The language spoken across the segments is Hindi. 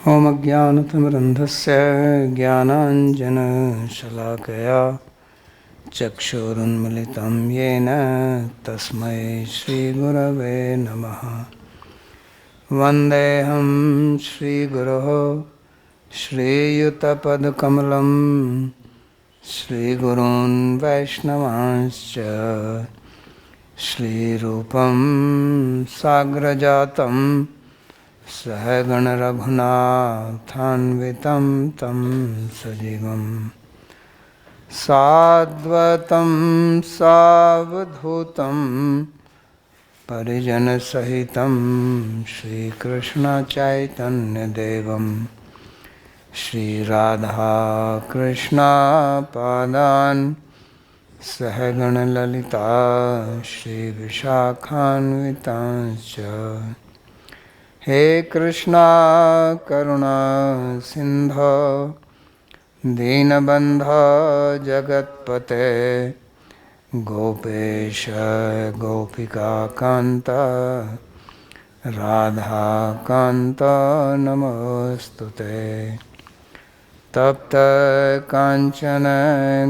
ॐ अज्ञानतिमिरन्धस्य ज्ञानाञ्जनशलाकया चक्षुरुन्मिलितं येन तस्मै श्रीगुरवे नमः। वन्देऽहं श्रीगुरोः श्रीयुतपदकमलं श्रीगुरून् वैष्णवांश्च श्रीरूपं साग्रजातं सहगणरघुनाथान्वितं तं सजीवं साद्वतं सावधूतं परिजनसहितं श्रीकृष्णचैतन्यदेवं श्रीराधाकृष्णपादान् सहगणललिता श्रीविशाखान्वितांश्च। हे कृष्णा करुणा सिंधो दीनबन्धो जगत्पते गोपेश गोपिकान्त राधाकान्त नमोस्तुते। तप्त कांचन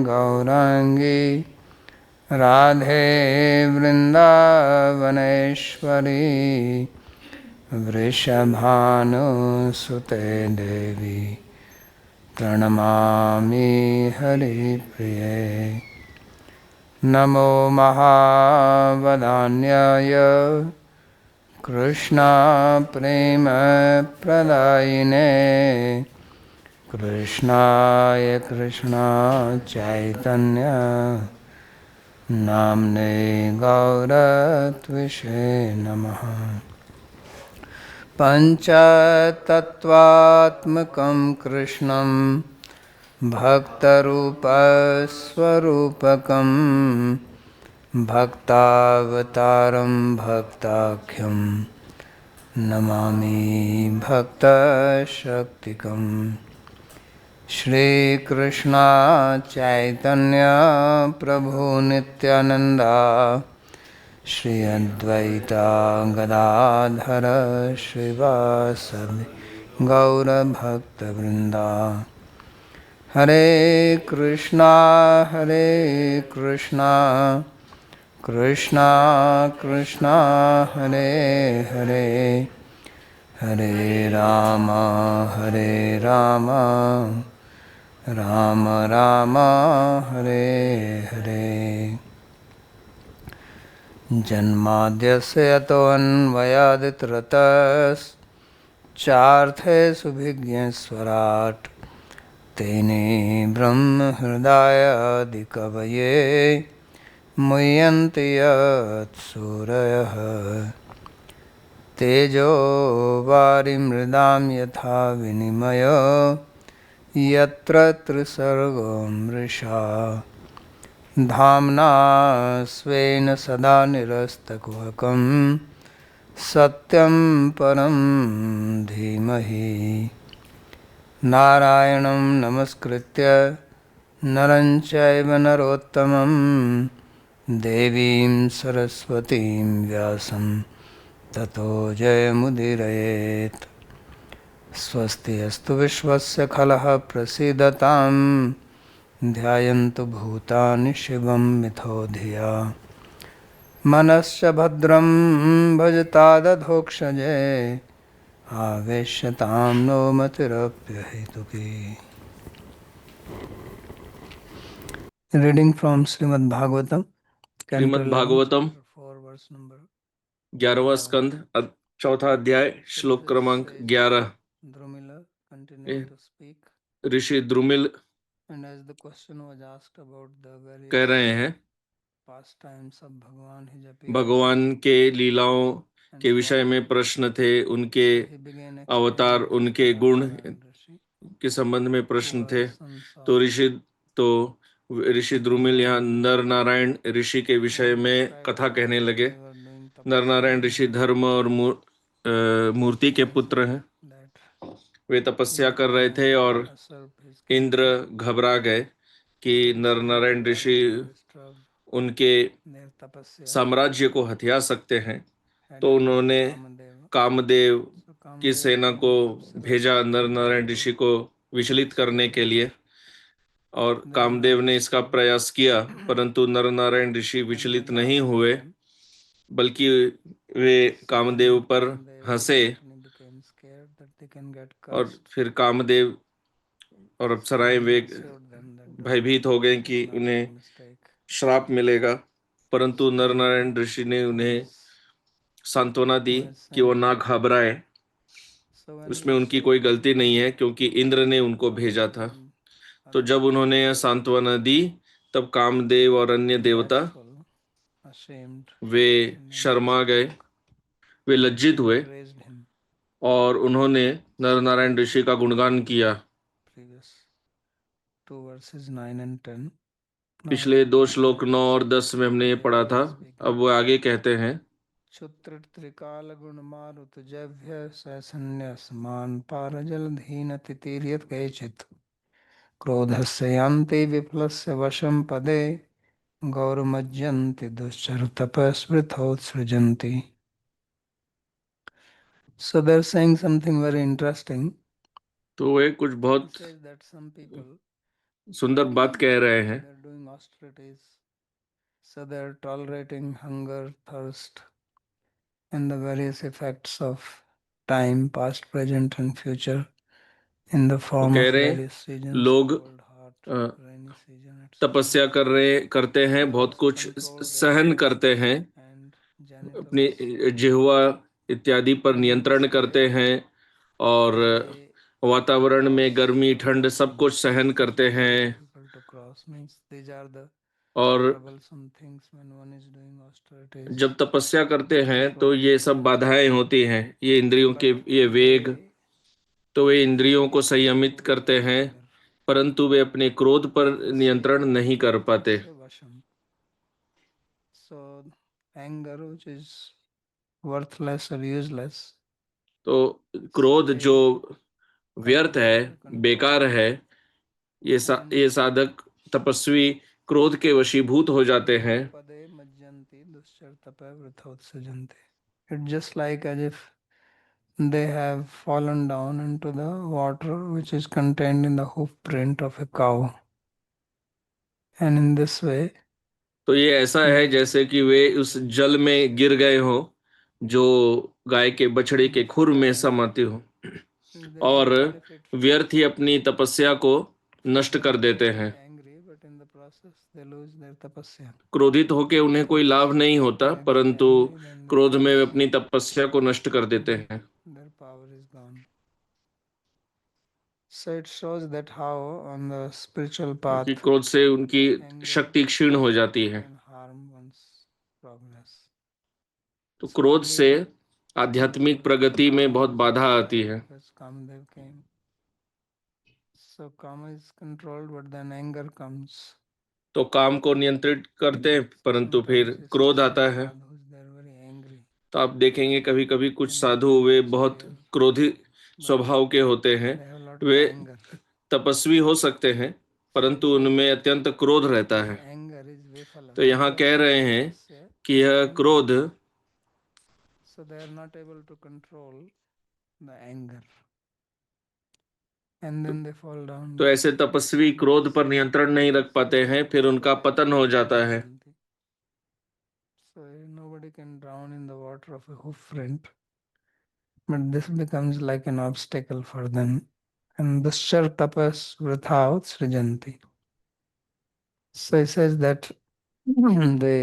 गौरांगी राधे वृंदावनेश्वरी वृषभानुसुते देवी प्रणमामि हरिप्रिये। नमो महावदान्याय कृष्णा प्रेम प्रदायिने कृष्णाय कृष्णा चैतन्य नाम्ने गौरत्विषे नमः। पंचतत्वात्मकं कृष्णं भक्तरूपस्वरूपकं भक्तावतारं भक्ताख्यं नमामि भक्तशक्तिकं। श्रीकृष्ण चैतन्य प्रभु नित्यानंदा श्री अद्वैता गदाधर श्रीवासदि गौरभक्तवृंदा। हरे कृष्णा कृष्णा कृष्णा हरे हरे हरे राम राम राम हरे हरे। जन्माद्यस्य यतोऽन्वयादितरतश्चार्थेषु तेने ब्रह्महृदायादिकवये मुह्यन्ति यत्सूरयः। तेजो वारिमृदां यथा विनिमयो यत्र त्रिसर्गो मृषा धाम्ना स्वेन सदा निरस्तकुहकं सत्यं परं धीमहि। नारायणं नमस्कृत्य नरं चैव नरोत्तमं देवीं सरस्वतीं व्यासं ततो जयमुदीरयेत्। स्वस्ति अस्तु विश्वस्य खलः प्रसीदतां ध्यायन्तु भूतानि शिवं मिथो धिया। मनश्च भद्रं भजतादधोक्षजे आवेश्यतां नो मतिरप्यहेतुकी। रीडिंग फ्रॉम श्रीमद् भागवतम श्रीमद् भागवतम 11वां स्कंद चौथा अध्याय श्लोक क्रमांक 11। ऋषि द्रुमिल कह रहे हैं भगवान के लीलाओं के विषय में प्रश्न थे, उनके अवतार उनके गुण के संबंध में प्रश्न थे। तो ऋषि द्रुमिल यहाँ नर नारायण ऋषि के विषय में कथा कहने लगे। नर नारायण ऋषि धर्म और मूर्ति के पुत्र हैं। वे तपस्या कर रहे थे और इंद्र घबरा गए कि नर नारायण ऋषि उनके साम्राज्य को हथिया सकते हैं। तो उन्होंने कामदेव की सेना को भेजा नर नारायण ऋषि को विचलित करने के लिए, और कामदेव ने इसका प्रयास किया, परंतु नर नारायण ऋषि विचलित नहीं हुए, बल्कि वे कामदेव पर हंसे, और फिर कामदेव और अप्सराएं वे भयभीत हो गए कि उन्हें श्राप मिलेगा। परंतु नर नारायण ऋषि ने उन्हें सांत्वना दी कि वो ना घबराए, उसमें उनकी कोई गलती नहीं है, क्योंकि इंद्र ने उनको भेजा था। तो जब उन्होंने यह सांत्वना दी, तब कामदेव और अन्य देवता वे शर्मा गए, वे लज्जित हुए, और उन्होंने नर नारायण ऋषि का गुणगान किया। पिछले 2 श्लोक 9 और 10 में हमने ये पढ़ा था। अब वो आगे कहते हैं, क्षुत्रिकाल गुण मारुत जभ्य सन्यासमान पार जलधीन तितीर्यत कैचित क्रोधस्य यान्ति विफलस्य वशं पदे गौरमज्जन्ति दुश्चर तपस्वृथोत्सृजन्ति. So they're saying something very interesting. तो वे कुछ बहुत सुंदर बात कह रहे हैं। They're doing austerities. So they're tolerating hunger, thirst, and the various effects of time, past, present, and future, in the वो form कह of रहे various seasons, लोग cold, hot, rainy season, etc. तपस्या करते हैं, बहुत कुछ सहन करते हैं, अपनी जिह्वा इत्यादि पर नियंत्रण करते हैं, और वातावरण में गर्मी ठंड सब कुछ सहन करते हैं। और जब तपस्या करते हैं तो ये सब बाधाएं होती हैं, ये इंद्रियों के ये वेग, तो वे इंद्रियों को संयमित करते हैं, परंतु वे अपने क्रोध पर नियंत्रण नहीं कर पाते। So anger, which is worthless or useless, तो क्रोध जो व्यर्थ है, बेकार है, ये साधक तपस्वी क्रोध के वशीभूत हो जाते हैं। It's just like as if they have fallen down into the water which is contained in the hoof print of a cow, and in this way तो ये ऐसा है जैसे कि वे उस जल में गिर गए हो जो गाय के बछड़े के खुर में समाती हो, और व्यर्थ ही अपनी तपस्या को नष्ट कर देते हैं। क्रोधित होकर उन्हें कोई लाभ नहीं होता, परंतु क्रोध में वे अपनी तपस्या को नष्ट कर देते हैं। So it shows that how on the spiritual path कि क्रोध से उनकी शक्ति क्षीण हो जाती है। तो क्रोध से आध्यात्मिक प्रगति में बहुत बाधा आती है। So karma is controlled, but then anger comes. तो काम को नियंत्रित करते हैं, परंतु फिर क्रोध आता है। तो आप देखेंगे कभी कभी कुछ साधु वे बहुत क्रोधी स्वभाव के होते हैं, वे तपस्वी हो सकते हैं, परंतु उनमें अत्यंत क्रोध रहता है। तो यहाँ कह रहे हैं कि यह क्रोध, so they are not able to control the anger, and then they fall down. तो ऐसे तपस्वी क्रोध पर नियंत्रण नहीं रख पाते हैं, फिर उनका पतन हो जाता है। So nobody can drown in the water of a hoof print, but this becomes like an obstacle for them, and dushar tapas vritha srijanti. So he says that they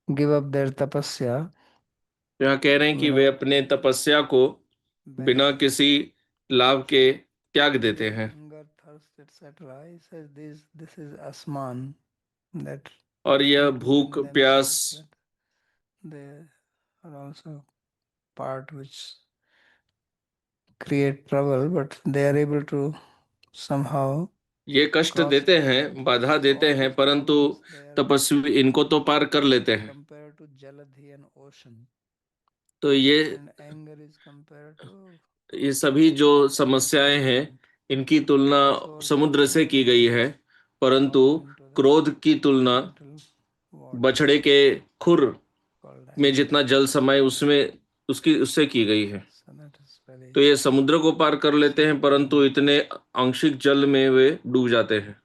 give up their tapasya. यहाँ कह रहे हैं कि वे अपने तपस्या को बिना किसी लाभ के त्याग देते हैं। और यह भूख प्यास part which create trouble, but they are able to somehow ये कष्ट देते हैं, बाधा देते हैं, परंतु तपस्वी इनको तो पार कर लेते हैं। compared to jaladhi and ocean, तो ये and anger is compared to सभी जो समस्याएं हैं, इनकी तुलना समुद्र से की गई है, परंतु क्रोध की तुलना बछड़े के खुर में जितना जल समय उससे की गई है। तो ये समुद्र को पार कर लेते हैं, परंतु इतने आंशिक जल में वे डूब जाते हैं।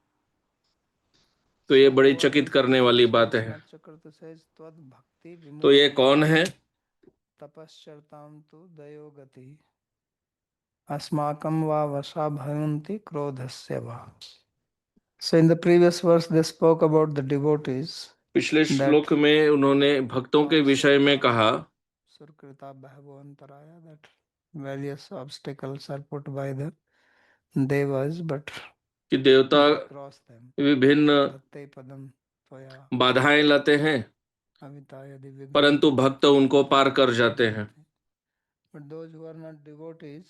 तो ये बड़ी चकित करने वाली बात है। तो ये कौन है? तपश्चरताम तु दयो गति अस्माकं वा वशा भवन्ति क्रोधस्य वा. So in the previous verse they spoke about the devotees पिछले that श्लोक में उन्होंने भक्तों के विषय में कहा Surkrita Bhagavantāraya, that various obstacles are put by the devas, but कि देवता they cross them. विभिन्न Datte padam tvaya बाधाएं लाते हैं, avitaya divyagna परंतु भक्त उनको पार कर जाते हैं। But those who are not devotees,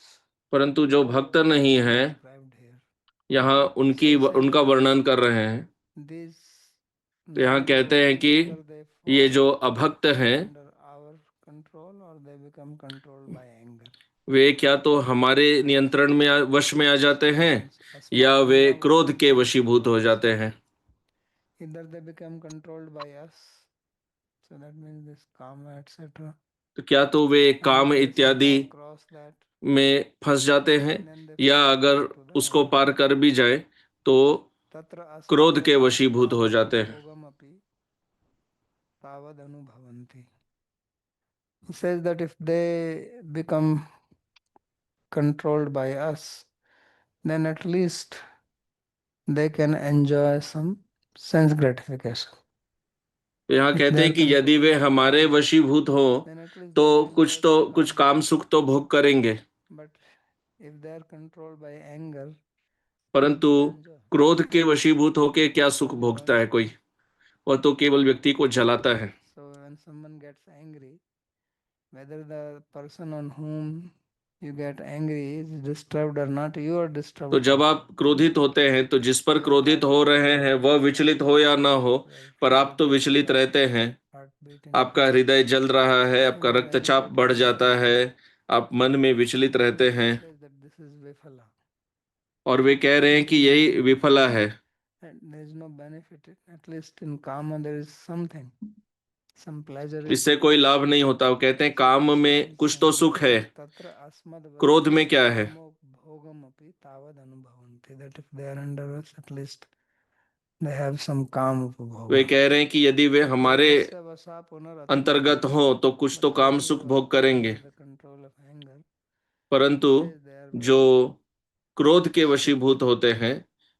परंतु जो भक्त नहीं है, described here. यहाँ उनका वर्णन कर रहे हैं। These तो यहाँ कहते हैं कि either they ये fall जो अभक्त हैं, under our control or they become controlled by anger. वे क्या तो हमारे नियंत्रण में वश में आ जाते हैं, या वे क्रोध के वशीभूत हो जाते हैं। Either they become controlled by us, so that means this kama etc. तो क्या तो वे काम And they इत्यादि somehow cross that, में फंस जाते हैं, then they या fall अगर into the उसको anger. पार कर भी जाए तो तत्र क्रोध के अस्मद्वशा वशीभूत हो जाते हैं। भोगमपि तावद अनुभवन्ति. He says that if they become controlled by us, then at least they can enjoy some sense gratification. तो यहाँ If कहते they हैं are कि यदि वे controlled by हमारे anger, वशीभूत हो then at least तो they will enjoy some कुछ kama काम सुख तो भोग करेंगे, But if they are controlled by anger, परंतु what will they enjoy? क्रोध के वशीभूत होके क्या सुख भोगता है कोई? वह तो केवल व्यक्ति को जलाता है। So when someone gets angry, whether the person on whom you get angry is disturbed or not, you are disturbed. तो जब आप क्रोधित होते हैं तो जिस पर क्रोधित हो रहे हैं वह विचलित हो या ना हो, पर आप तो विचलित रहते हैं। आपका हृदय जल रहा है, आपका रक्तचाप बढ़ जाता है, आप मन में विचलित रहते हैं। और वे कह रहे हैं कि यही विफला है। इससे कोई लाभ नहीं होता। वो कहते हैं काम में कुछ तो सुख है, क्रोध में क्या है? वे कह रहे हैं कि यदि वे हमारे अंतर्गत हो तो कुछ तो काम सुख भोग करेंगे, परंतु जो क्रोध के वशीभूत होते हैं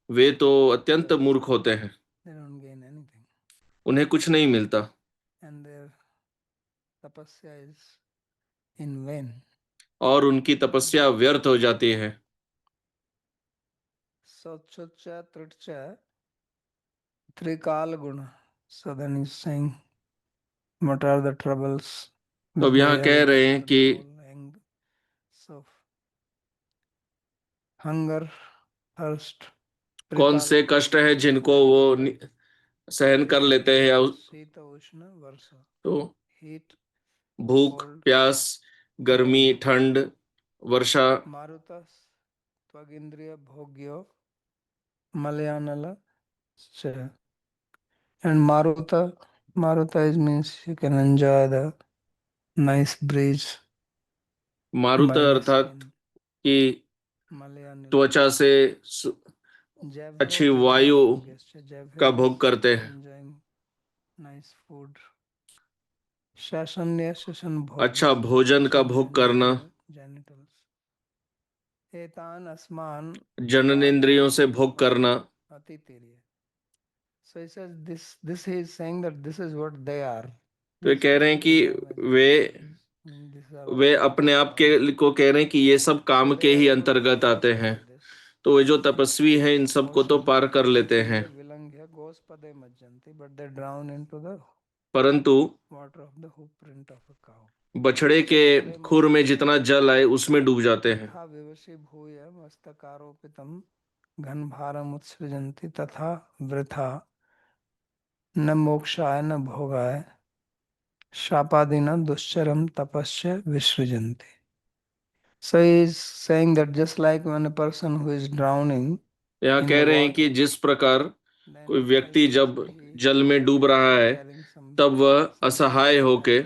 वे तो अत्यंत मूर्ख होते हैं, उन्हें कुछ नहीं मिलता और उनकी तपस्या व्यर्थ हो जाती है। त्रिकाल गुण. So then he's saying, what are the troubles? तो अब यहाँ कह रहे हैं कि So, hunger, thirst, कौन से कष्ट है जिनको वो सहन कर लेते हैं, या शीत उष्ण वर्षा. तो Heat, भूख, प्यास, गर्मी, ठंड, वर्षा। मारुतस त्वगिंद्रिय भोग्यो मलयानल. And Maruta is means you can enjoy the nice breeze. मारुत अर्थात कि त्वचा से अच्छी वायु का भोग करते हैं, अच्छा भोजन का भोग करना, जननेंद्रियों से भोग करना। So he says this he is saying that this is what they are. तो ये कह रहे हैं कि वे अपने आप के को कह रहे हैं कि ये सब काम के ही अंतर्गत आते हैं। तो वे जो तपस्वी हैं इन सब को तो पार कर लेते हैं, परंतु बछड़े के खुर में जितना जल आए उसमें डूब जाते हैं। घन भारम उत्सृजन्ति तथा वृथा न मोक्षाय न भोगाय शापादिना दुश्चरम तपस्या विसृजन्ति. So he is saying that just like when a person who is drowning, यहाँ कह रहे हैं कि जिस प्रकार कोई व्यक्ति जब जल में डूब रहा है तब वह असहाय होके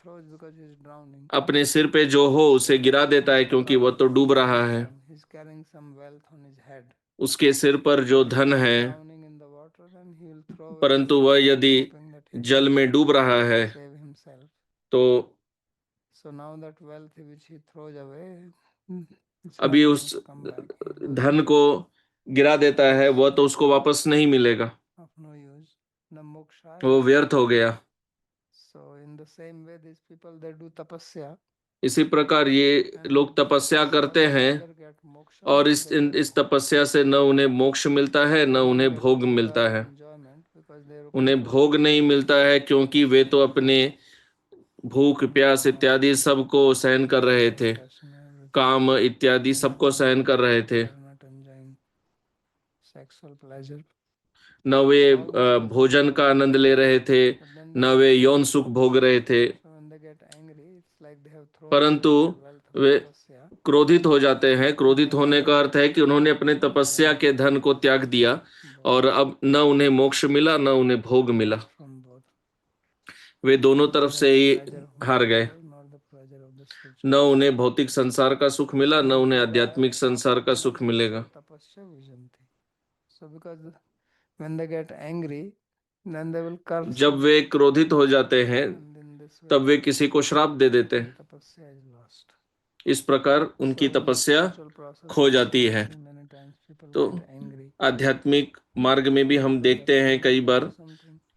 throws because he is drowning. अपने सिर पे जो हो उसे गिरा देता है क्योंकि वह तो डूब रहा है। He is carrying some wealth on his head. उसके सिर पर जो धन है, Drowning in the water, then he will throw away परंतु his वह wealth, यदि hoping that he जल में डूब रहा है will save himself. तो So now that wealth which he throws away, it's अभी not उस going to come back. He will धन को गिरा देता है, वह तो उसको वापस नहीं मिलेगा, of no use. The moksha. वो व्यर्थ हो गया। So in the same way, these people they do tapasya. इसी प्रकार ये लोग तपस्या करते हैं और इस तपस्या से न उन्हें मोक्ष मिलता है न उन्हें भोग मिलता है। उन्हें भोग नहीं मिलता है क्योंकि वे तो अपने भूख प्यास इत्यादि सबको सहन कर रहे थे, काम इत्यादि सबको सहन कर रहे थे। न वे भोजन का आनंद ले रहे थे, न वे यौन सुख भोग रहे थे, परंतु वे क्रोधित हो जाते हैं। क्रोधित होने का अर्थ है कि उन्होंने अपने तपस्या के धन को त्याग दिया और अब न उन्हें मोक्ष मिला न उन्हें भोग मिला, वे दोनों तरफ से ही हार गए। न उन्हें भौतिक संसार का सुख मिला न उन्हें आध्यात्मिक संसार का सुख मिलेगा। जब वे क्रोधित हो जाते हैं तब वे किसी को श्राप दे देते हैं, इस प्रकार उनकी तपस्या खो जाती है। तो आध्यात्मिक मार्ग में भी हम देखते हैं कई बार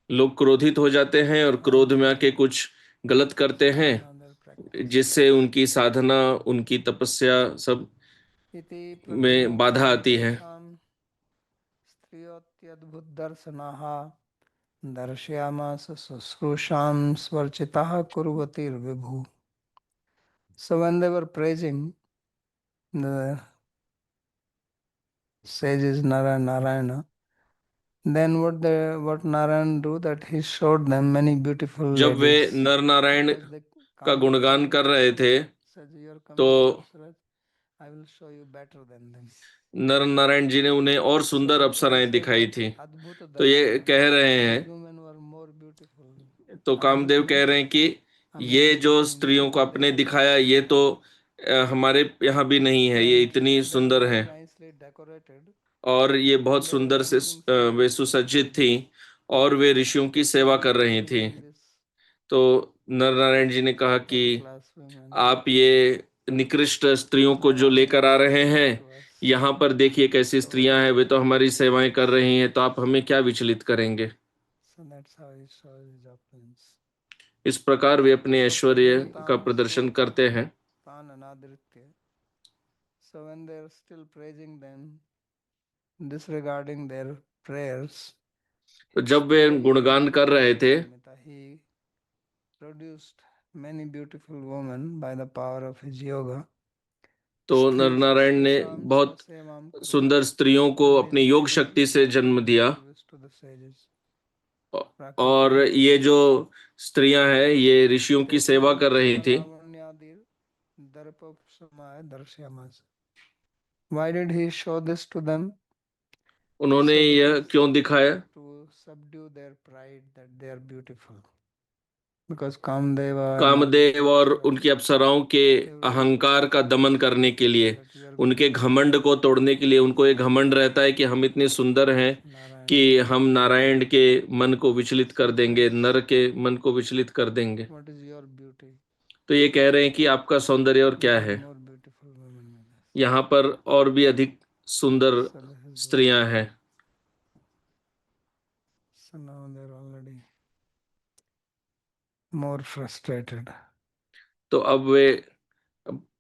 लोग क्रोधित हो जाते हैं और क्रोध में आके कुछ गलत करते हैं जिससे उनकी साधना उनकी तपस्या सब में बाधा आती है। दर्शयामास शुश्रूषां स्वर्चिताः कुर्वतीर्विभु. So when they were praising the sages Narayana, then what Narayan do that he showed them many beautiful जब वे ladies. नर नारायण का गुणगान कर रहे थे तो I will show you better than them. नर नारायण जी ने उन्हें और सुंदर अप्सराएं दिखाई थी। तो ये कह रहे हैं, तो कामदेव कह रहे हैं कि ये जो स्त्रियों को आपने दिखाया ये तो हमारे यहाँ भी नहीं है, ये इतनी सुंदर है और ये बहुत सुंदर से वे सुसज्जित थी और वे ऋषियों की सेवा कर रही थी। तो नर नारायण जी ने कहा कि आप ये निकृष्ट स्त्रियों को जो लेकर आ रहे हैं, यहाँ पर देखिए कैसी स्त्रियां हैं, वे तो हमारी सेवाएं कर रही हैं, तो आप हमें क्या विचलित करेंगे। इस प्रकार वे अपने ऐश्वर्य का प्रदर्शन करते हैं। तो जब वे गुणगान कर रहे थे तो नर नारायण ने बहुत सुंदर स्त्रियों को अपनी योग शक्ति से जन्म दिया और ये जो स्त्रियां हैं ये ऋषियों की सेवा कर रही थी। Why did he show this to them? उन्होंने यह क्यों दिखाया? To subdue their pride that they are beautiful. Because Kamdeva Kamadeva और उनकी अप्सराओं के अहंकार का दमन करने के लिए, उनके घमंड को तोड़ने के लिए, उनको एक घमंड रहता है कि हम इतने सुंदर हैं कि हम नारायण के मन को विचलित कर देंगे, नर के मन को विचलित कर देंगे। तो ये कह रहे हैं कि आपका सौंदर्य और क्या है, यहाँ पर और भी अधिक सुंदर स्त्रियां हैं। More frustrated. तो अब वे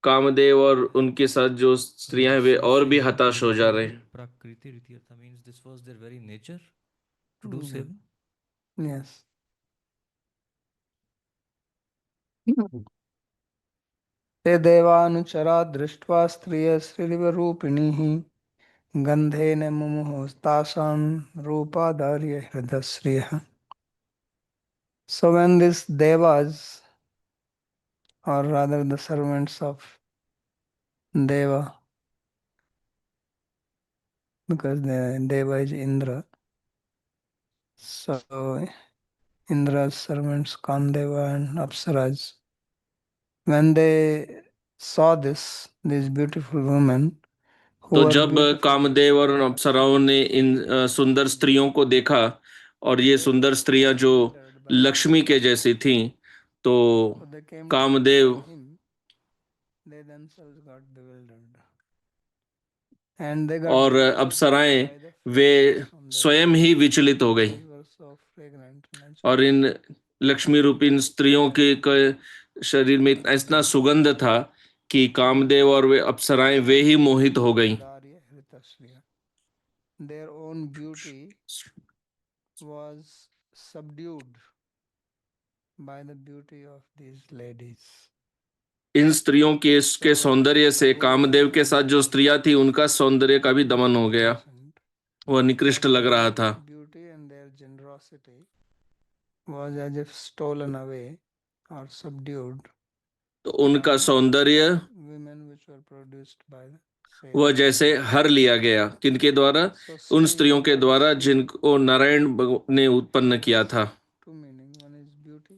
कामदेव और उनके साथ जो स्त्रियां हैं वे और भी हताश हो जा रहे हैं। Prakriti Ritirtha means this was their very nature to do seva. Yes. ते देवानुचरा दृष्ट्वा स्त्रिय श्रीव रूपिणीः गंधेन मुमुहुस्तासां रूपाधार्य हृदयश्रियः. So when these devas, or rather the servants of Deva, because the Deva is Indra, so Indra's servants Kamdeva and Apsaras, when they saw these beautiful women who तो were जब beautiful, कामदेव और अप्सराओं ने इन सुंदर स्त्रियों को देखा और ये सुंदर स्त्रियां जो लक्ष्मी के जैसी थीं, तो so they came to Kamadeva destroy him, they themselves got bewildered. And they got और bewildered अप्सराएं by the way fragrance on their स्वयं ही विचलित हो गई They were so fragrant और naturally. इन लक्ष्मी रूपी इन स्त्रियों के शरीर में इतना सुगंध था कि कामदेव और वे अप्सराएं वे ही मोहित हो गईं। Darya Hritasriya. Their own beauty was subdued by the beauty of these ladies. इन स्त्रियों के सौंदर्य से कामदेव के साथ जो स्त्रियां थी उनका सौंदर्य का भी दमन हो गया, वह निकृष्ट लग रहा था। Beauty and their generosity was as if stolen away or subdued. तो उनका सौंदर्य Women which were produced by the वह जैसे हर लिया गया, किनके द्वारा? उन स्त्रियों के द्वारा जिनको नारायण ने उत्पन्न किया था। two meaning. One is beauty.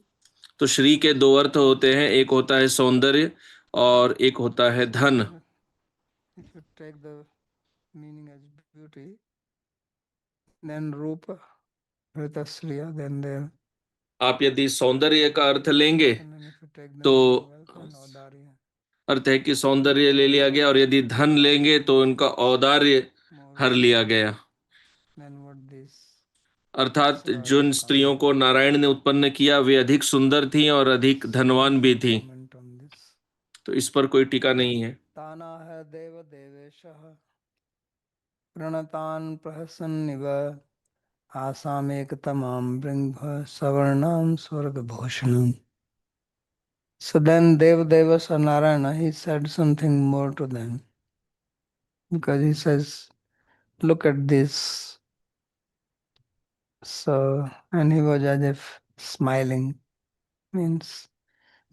तो श्री के दो अर्थ होते हैं, एक होता है सौंदर्य और एक होता है धन। If you take the meaning as beauty, then रूप Hritasriya, then there. आप यदि सौंदर्य का अर्थ लेंगे And then if you take the तो wealth and औदार्य, अर्थ है कि सौंदर्य ले लिया गया, और यदि धन लेंगे तो उनका औदार्य हर लिया गया। then what this अर्थात जिन स्त्रियों को नारायण ने उत्पन्न किया वे अधिक सुंदर थीं और अधिक धनवान भी थीं। comment on this. तो इस पर कोई टीका नहीं है। ताना है देव देवेशः प्रणतान प्रहसन्निव आसामेक तमाम बृंभ सवर्णाम स्वर्ग भूषणम. So then Devas or Narayana, he said something more to them. Because he says, look at this. So, and he was as if smiling. Means,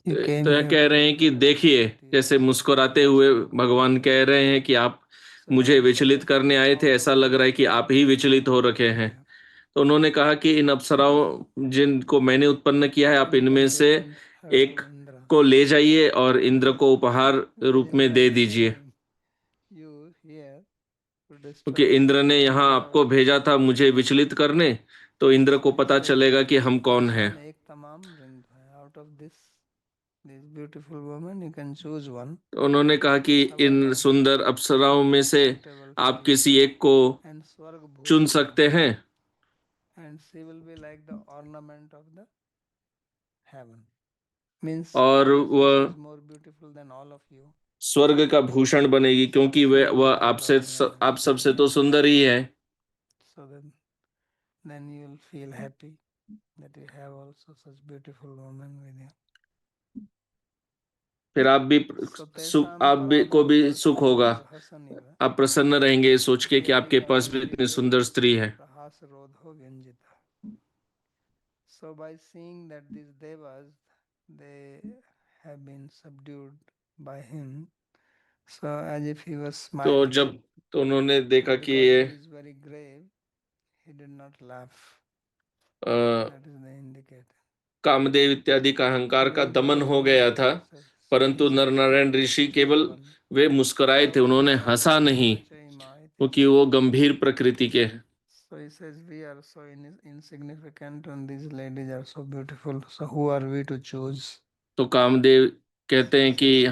you came तो यह here कह to रहे हैं कि look at देखिए, beauty of जैसे मुस्कुराते हुए भगवान कह रहे हैं कि आप मुझे विचलित करने आए थे, ऐसा लग रहा है कि आप ही विचलित हो रखे हैं। तो उन्होंने कहा कि इन अप्सराओं जिनको मैंने उत्पन्न किया है, आप इनमें से एक को ले जाइए और इंद्र को उपहार रूप में दे दीजिए, you here to क्योंकि destroy इंद्र ने us. यहाँ आपको भेजा था मुझे विचलित करने, तो इंद्र को पता चलेगा कि हम कौन हैं। एक तमाम वृंद है. Out of this beautiful woman, you can choose one. तो उन्होंने कहा कि इन सुंदर अप्सराओं में से आप किसी एक को And स्वर्ग चुन भूषण. सकते हैं, And she will be like the ornament of the heaven. Means और she वह is more beautiful than all of you. स्वर्ग का भूषण बनेगी, क्योंकि वह आप सबसे तो सुंदर ही है। So then you will feel happy that you have also such beautiful woman with you. फिर आप भी को भी सुख होगा, आप प्रसन्न रहेंगे सोच के कि आपके पास भी इतनी सुंदर स्त्री है। So by seeing that these devas, they have been subdued by him, so as if he was smiling. तो उन्होंने देखा कि ये he is very grave, he did not laugh. A, That is the indicator. Kamadeva इत्यादि का अहंकार का दमन हो गया था, परंतु नरनारायण ऋषि केवल वे मुस्कुराए थे, उन्होंने हंसा नहीं, क्योंकि वो गंभीर प्रकृति के हैं। So he says we are so insignificant and these ladies are so beautiful. So who are we to choose? तो कामदेव कहते हैं कि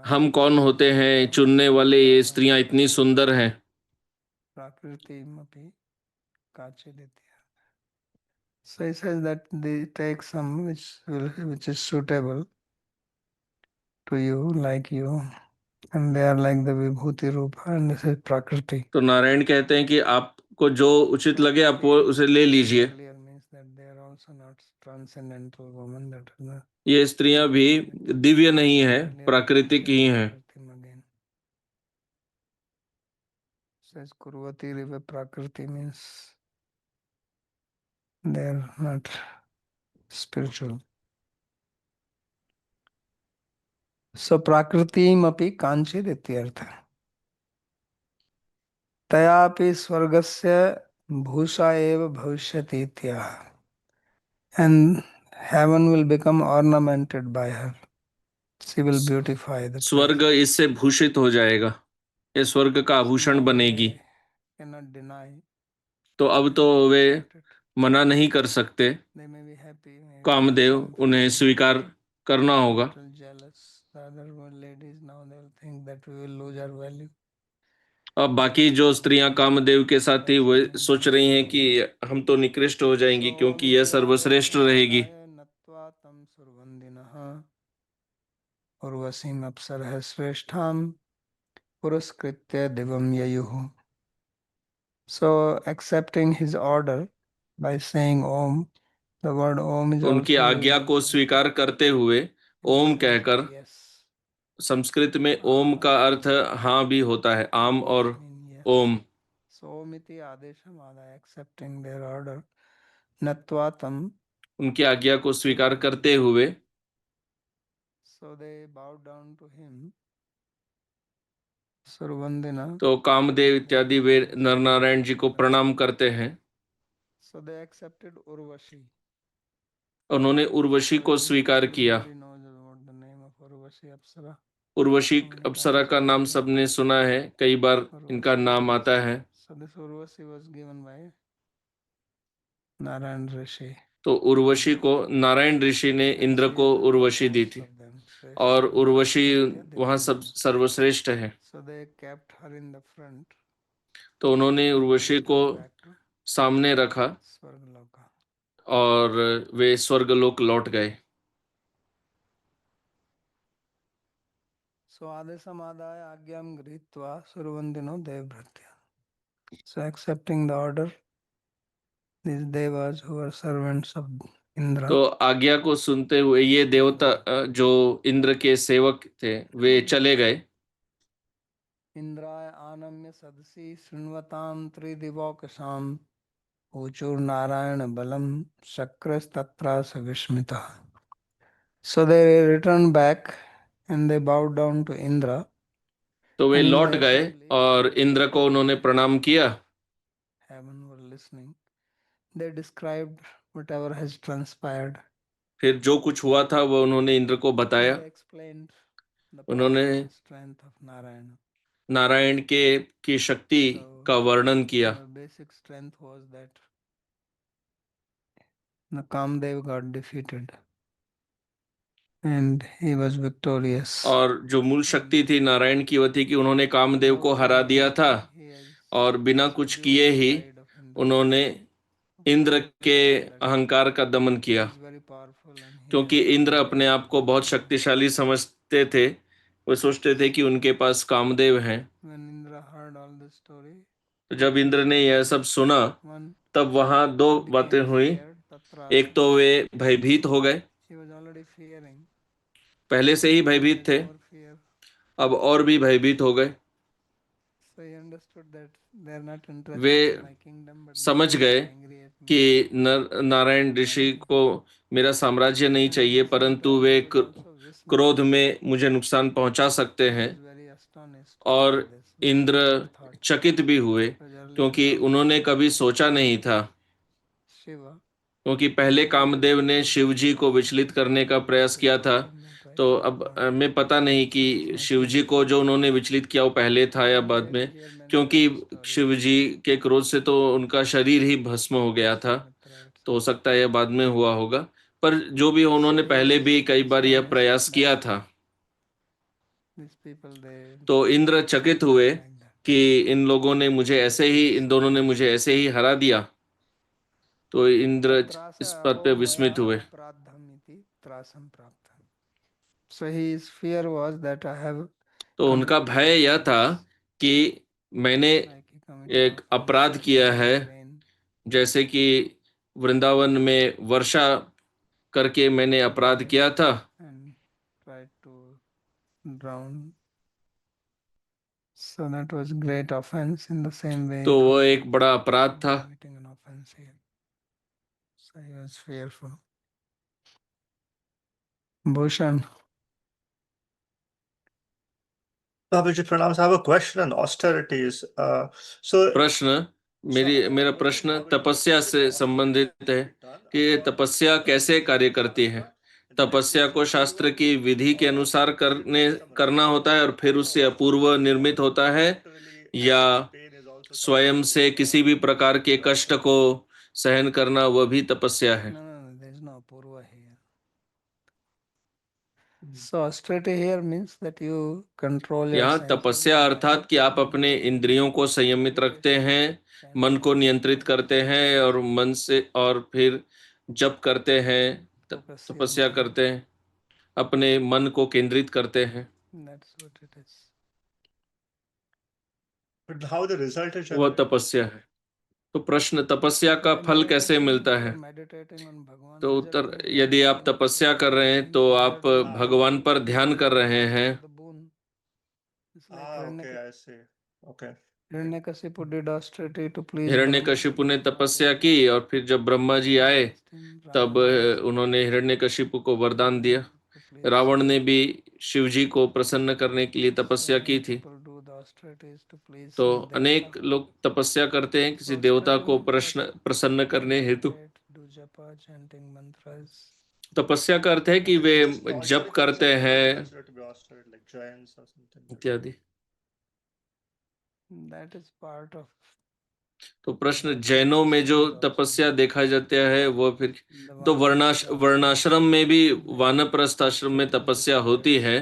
हम कौन होते हैं चुनने वाले, ये स्त्रियां इतनी सुंदर हैं। प्रकृति मपि काचे देती है. So he says that they take some which is suitable to you, like you, and they are like the vibhuti rupa, and this is prakriti. तो नारायण कहते हैं कि आपको जो उचित लगे आप वो उसे ले लीजिए। ये स्त्रियां भी दिव्य नहीं है, प्राकृतिक ही हैं। Says kurvati riva prakriti means they are not spiritual. So prakritim api kanchit ityartha. तयापि स्वर्गस्य भूषा एव भविष्यति इत्यः. And heaven will become ornamented by her. She will beautify the place. स्वर्ग इससे भूषित हो जाएगा, ये स्वर्ग का आभूषण Now बनेगी। they cannot deny. तो अब तो वे Accept it. मना नहीं कर सकते, They may be happy, maybe Kamadeva some उन्हें feel स्वीकार करना होगा। little jealous. The other ladies now they'll think that we will lose our value. अब बाकी जो स्त्रियां कामदेव के साथ थी वो सोच रही हैं कि हम तो निकृष्ट हो जाएंगी क्योंकि यह सर्वश्रेष्ठ रहेगी। नत्वा तं सुरवन्दिनः उर्वशीम् अप्सरः श्रेष्ठां पुरस्कृत्य दिवं ययुः. So accepting his order by saying Om, the word Om is उनकी also आज्ञा used को in स्वीकार करते हुए ओम Sanskrit कहकर, as yes. संस्कृत में ओम का अर्थ हाँ भी होता है, आम और Mean yes. Om. So Omiti Adesham Adaya, accepting their order. Natvatam. उनकी आज्ञा को स्वीकार करते हुए So they bowed down to him. Survandina. तो कामदेव इत्यादि वे नर नारायण जी को प्रणाम करते हैं। So they accepted Urvashi. उन्होंने उर्वशी को स्वीकार किया। Everybody knows about the name of Urvashi Apsara. Urvashi अप्सरा का नाम सबने सुना है, कई बार इनका नाम आता है। So this Urvashi was given by Narayan Rishi. तो उर्वशी को नारायण ऋषि ने इंद्र को उर्वशी दी थी और उर्वशी वहां सब सर्वश्रेष्ठ है। So they kept her in the front. तो उन्होंने उर्वशी को सामने रखा स्वर्गलोका. और वे स्वर्गलोक लौट गए। So Adesamadaya Agyam Gritva Survandino Devbhratya. So accepting the order, these devas who were servants of Indra. तो आज्ञा को सुनते हुए ये देवता जो इंद्र के सेवक थे वे चले गए। इंद्राय आनम्य सदसी शृण्वताम त्रिदिवोकशाम ऊचुर नारायण बलम शक्रस्तत्रास विस्मितः. So they returned back and they bowed down to Indra. तो वे लौट गए और इंद्र को उन्होंने प्रणाम किया। Heaven were listening. They described whatever has transpired. फिर जो कुछ हुआ था वो उन्होंने इंद्र को बताया। They explained the उन्होंने power and strength of Narayana. Narayan के की शक्ति का वर्णन किया। The basic strength was that the Kamdev got defeated and he was victorious. और जो मूल शक्ति थी नारायण की वह थी कि उन्होंने कामदेव को हरा दिया था और बिना कुछ किए ही उन्होंने इंद्र के अहंकार का दमन किया। क्योंकि इंद्र अपने आप को बहुत शक्तिशाली समझते थे, वे सोचते थे कि उनके पास कामदेव हैं। तो जब इंद्र ने यह सब सुना तब वहां दो बातें हुई। एक तो वे भयभीत हो गए, पहले से ही भयभीत थे, अब और भी भयभीत हो गए। वे समझ गए कि नारायण ऋषि को मेरा साम्राज्य नहीं चाहिए, परंतु वे क्रोध में मुझे नुकसान पहुंचा सकते हैं। और इंद्र चकित भी हुए क्योंकि उन्होंने कभी सोचा नहीं था, क्योंकि पहले कामदेव ने शिव जी को विचलित करने का प्रयास किया था। तो अब हमें पता नहीं कि शिव जी को जो उन्होंने विचलित किया वो पहले था या बाद में, क्योंकि शिव जी के क्रोध से तो उनका शरीर ही भस्म हो गया था। तो हो सकता है यह बाद में हुआ होगा, पर जो भी हो उन्होंने पहले भी कई बार यह प्रयास किया था। तो इंद्र चकित हुए कि इन लोगों ने मुझे ऐसे ही, इन दोनों ने मुझे ऐसे ही हरा दिया। तो इंद्र इस बात पे विस्मित हुए। तो उनका भय यह था कि मैंने एक अपराध किया है, जैसे कि वृंदावन में वर्षा करके मैंने अपराध किया था। So that was great offense in the same way. तो वो एक बड़ा अपराध था। So he was fearful. Bhushan. Babaji pranams. I have a question on austerities. So प्रश्न, मेरा प्रश्न तपस्या से संबंधित है कि तपस्या कैसे कार्य करती है। तपस्या को शास्त्र की विधि के अनुसार करना होता है और फिर उससे अपूर्व निर्मित होता है, या स्वयं से किसी भी प्रकार के कष्ट को सहन करना वह भी तपस्या है। No, there is no apurva here. So austerity here means that you control your यहाँ senses, तपस्या अर्थात कि आप अपने इंद्रियों को संयमित रखते हैं, मन को नियंत्रित करते हैं और मन से, और फिर जप करते हैं, तपस्या करते हैं, अपने मन को केंद्रित करते हैं। That's what it is. But how the result is वह generated? तपस्या है। तो प्रश्न, तपस्या का फल कैसे मिलता है? तो उत्तर, यदि आप तपस्या कर रहे हैं तो आप भगवान पर ध्यान कर रहे हैं। Okay, I see. Okay. Hiranyakashipu did austerity to please Hiranyakashipu ने तपस्या की और फिर जब ब्रह्मा जी आए तब उन्होंने हिरण्यकशिपु को वरदान दिया। रावण ने भी शिव जी को प्रसन्न करने के लिए तपस्या की थी। तो अनेक लोग तपस्या करते हैं किसी देवता को प्रसन्न करने हेतु। तपस्या का अर्थ है कि वे जप करते हैं Considered to be austerity, like giants or something. इत्यादि। That is part of तो प्रश्न, जैनों में जो तपस्या देखा जाता है वो फिर तो वर्णाश्रम में भी, वानप्रस्थ आश्रम में तपस्या होती है,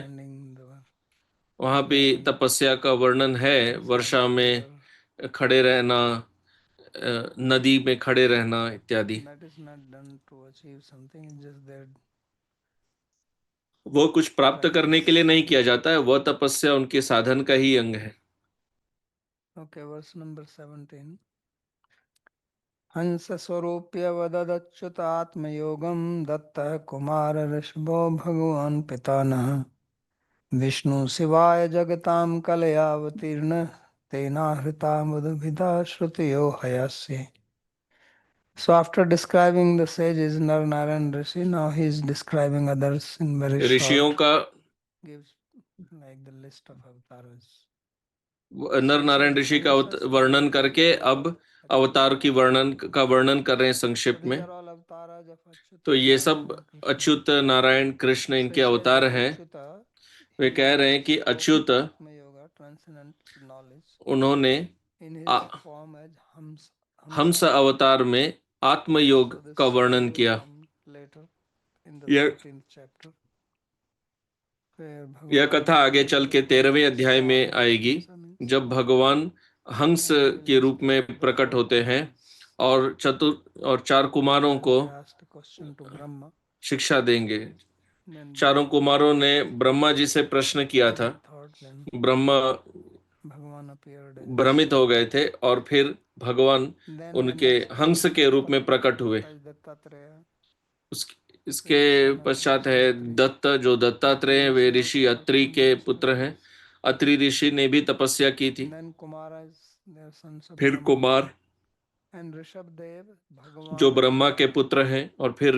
वहां भी तपस्या का वर्णन है। वर्षा में खड़े रहना, नदी में खड़े रहना इत्यादि। that is not done to achieve something, it's just that वो कुछ प्राप्त करने के लिए नहीं किया जाता है, वह तपस्या उनके साधन का ही अंग है। Okay, verse number 17. हंस स्वरूप्य वददच्युत आत्मयोगम दत्तः कुमार ऋषभो भगवान पितानः विष्णु शिवाय जगतां कलयावतीर्ण तेनाहृता मधुभिदा श्रुतियो हयस्य. So after describing the sages Nar Narayan Rishi, now he is describing others in very ऋषियों short. का, Gives like the list of avatars. नर नारायण ऋषि का वर्णन करके अब अवतार की वर्णन कर रहे हैं संक्षेप में। तो ये सब अच्युत नारायण कृष्ण इनके अवतार हैं। वे कह रहे हैं कि अच्युत, उन्होंने हंस अवतार में आत्मयोग का वर्णन किया। यह कथा आगे चल के 13वें अध्याय में आएगी, जब भगवान हंस के रूप में प्रकट होते हैं और चार कुमारों को शिक्षा देंगे। चारों कुमारों ने ब्रह्मा जी से प्रश्न किया था। ब्रह्मा भ्रमित हो गए थे और फिर भगवान उनके हंस के रूप में प्रकट हुए। इसके पश्चात है दत्त, जो दत्तात्रेय हैं, वे ऋषि अत्रि के पुत्र हैं। अत्रि ऋषि ने भी तपस्या की थी। फिर कुमार, जो ब्रह्मा के पुत्र हैं, और फिर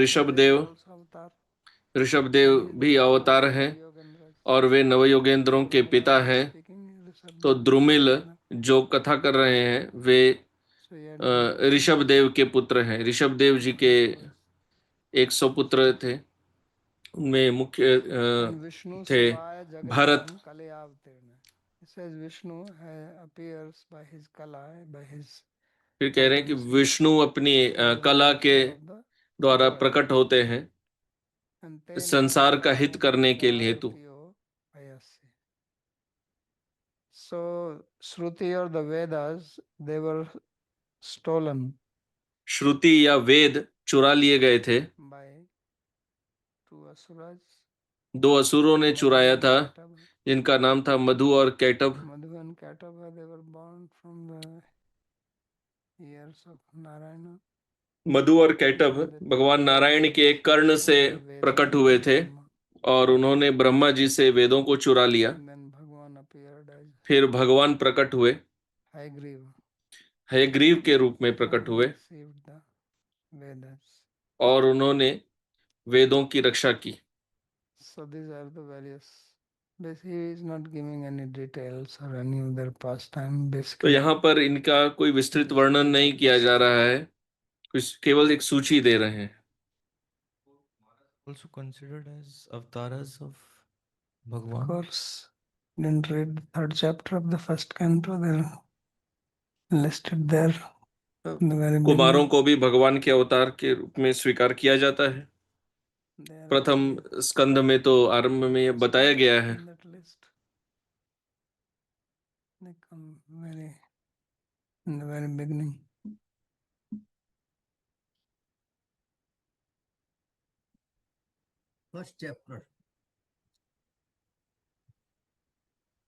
ऋषभदेव भी अवतार हैं और वे नवयोगेंद्रों के पिता हैं। तो द्रुमिल जो कथा कर रहे हैं वे ऋषभदेव के पुत्र हैं। ऋषभदेव जी के 100 पुत्र थे, उनमें मुख्य थे भरत। फिर कह रहे हैं कि विष्णु अपनी कला के द्वारा प्रकट होते हैं संसार का हित करने के लिए हेतु। So Shruti or the Vedas, they were stolen श्रुति या वेद चुरा लिए गए थे। by two asuras. 2 असुरों ने चुराया था, जिनका नाम था मधु और Kaitabh. Madhu and Katava, they were born from the ears of Narayana. मधु और कैटभ भगवान नारायण के कर्ण से प्रकट हुए थे और उन्होंने ब्रह्मा जी से वेदों को चुरा लिया। Then Bhagavan appeared as फिर भगवान प्रकट हुए, Haigreva. हयग्रीव के रूप में प्रकट हुए Received the Vedas. और उन्होंने वेदों की रक्षा की। So these are the various. Basically, he is not giving any details or any other pastime. तो Basically, यहाँ पर इनका कोई विस्तृत वर्णन नहीं किया जा रहा है, कुछ केवल एक सूची दे रहे हैं। Also considered as avatars of Of Bhagwan. course, didn't read the third chapter of the first canto. They're listed there in the very कुमारों beginning. को भी भगवान के अवतार के रूप में स्वीकार किया जाता है। They are प्रथम actually स्कंद में तो आरंभ में ये बताया listed गया है। in that list. They come very in the very beginning. First chapter.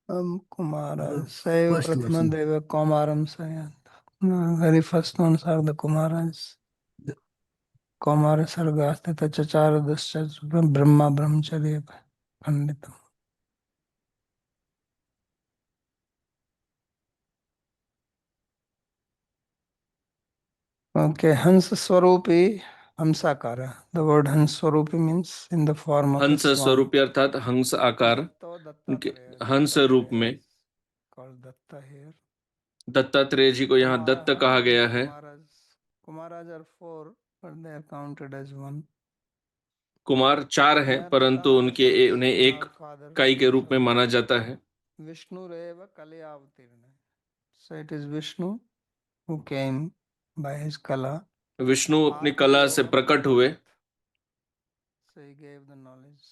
Kumara. The Say first Prathama verse. Deva Kumaram Sayat. The very first ones are the Kumaras. The- Kumara Sargasthita Chachara Dasyat Brahma Brahmacharya Panditam. Okay, Hans Swarupi Hamsakara. The word Hans Swarupi means in the form of a हंस swan. स्वरूपी अर्थात हंस आकार, Datta उनके Dattatreya. हंस रूप में is called Datta here. Dattatreya जी को यहाँ दत्त Kumara, how कहा many गया है। Kumaras? Kumaras are 4, but they are counted as 1. Kumar 4 हैं, They are परंतु avatars उन्हें in एक our Father इकाई के रूप में Parmeshwar. माना जाता है। Vishnu Reva Kali Avatirna. So it is Vishnu who came by his Kala. Vishnu अपनी Adi कला से Deva प्रकट हुए, Brahmat. So he gave the knowledge.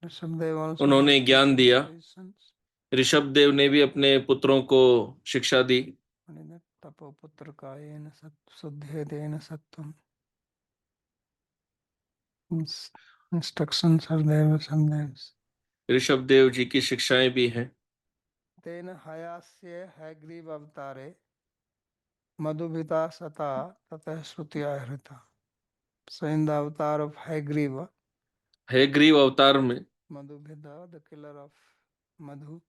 Rishabdev also उन्होंने had ज्ञान teachings दिया। to his sons. Rishabh Dev ने भी अपने पुत्रों को शिक्षा दी। Only that Tapoputra Kayena Suddhyedena Sattvam. Instructions are there with some names. Rishabh Dev ji की शिक्षाएं भी हैं। तेन हयास्य हैग्रीव अवतारे मधुभिता सता ततः श्रुतिया हृता. So in the avatar of Hagriva, Hayagriva अवतार में Madhubhida, the killer of Madhu,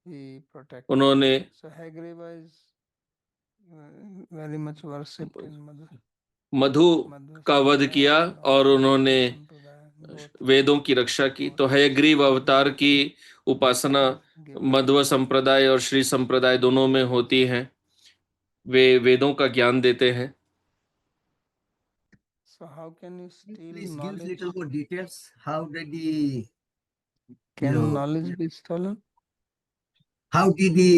he protected. उन्होंने So Hagriva is very much worshipped in Madhu. मधु का वध किया और उन्होंने both वेदों की रक्षा की। तो हयग्रीव अवतार की उपासना मध्व संप्रदाय और श्री संप्रदाय दोनों में होती है। वे वेदों का ज्ञान देते हैं। So how can you steal Please give knowledge? little more details. How did he, Can knowledge be stolen? how did he,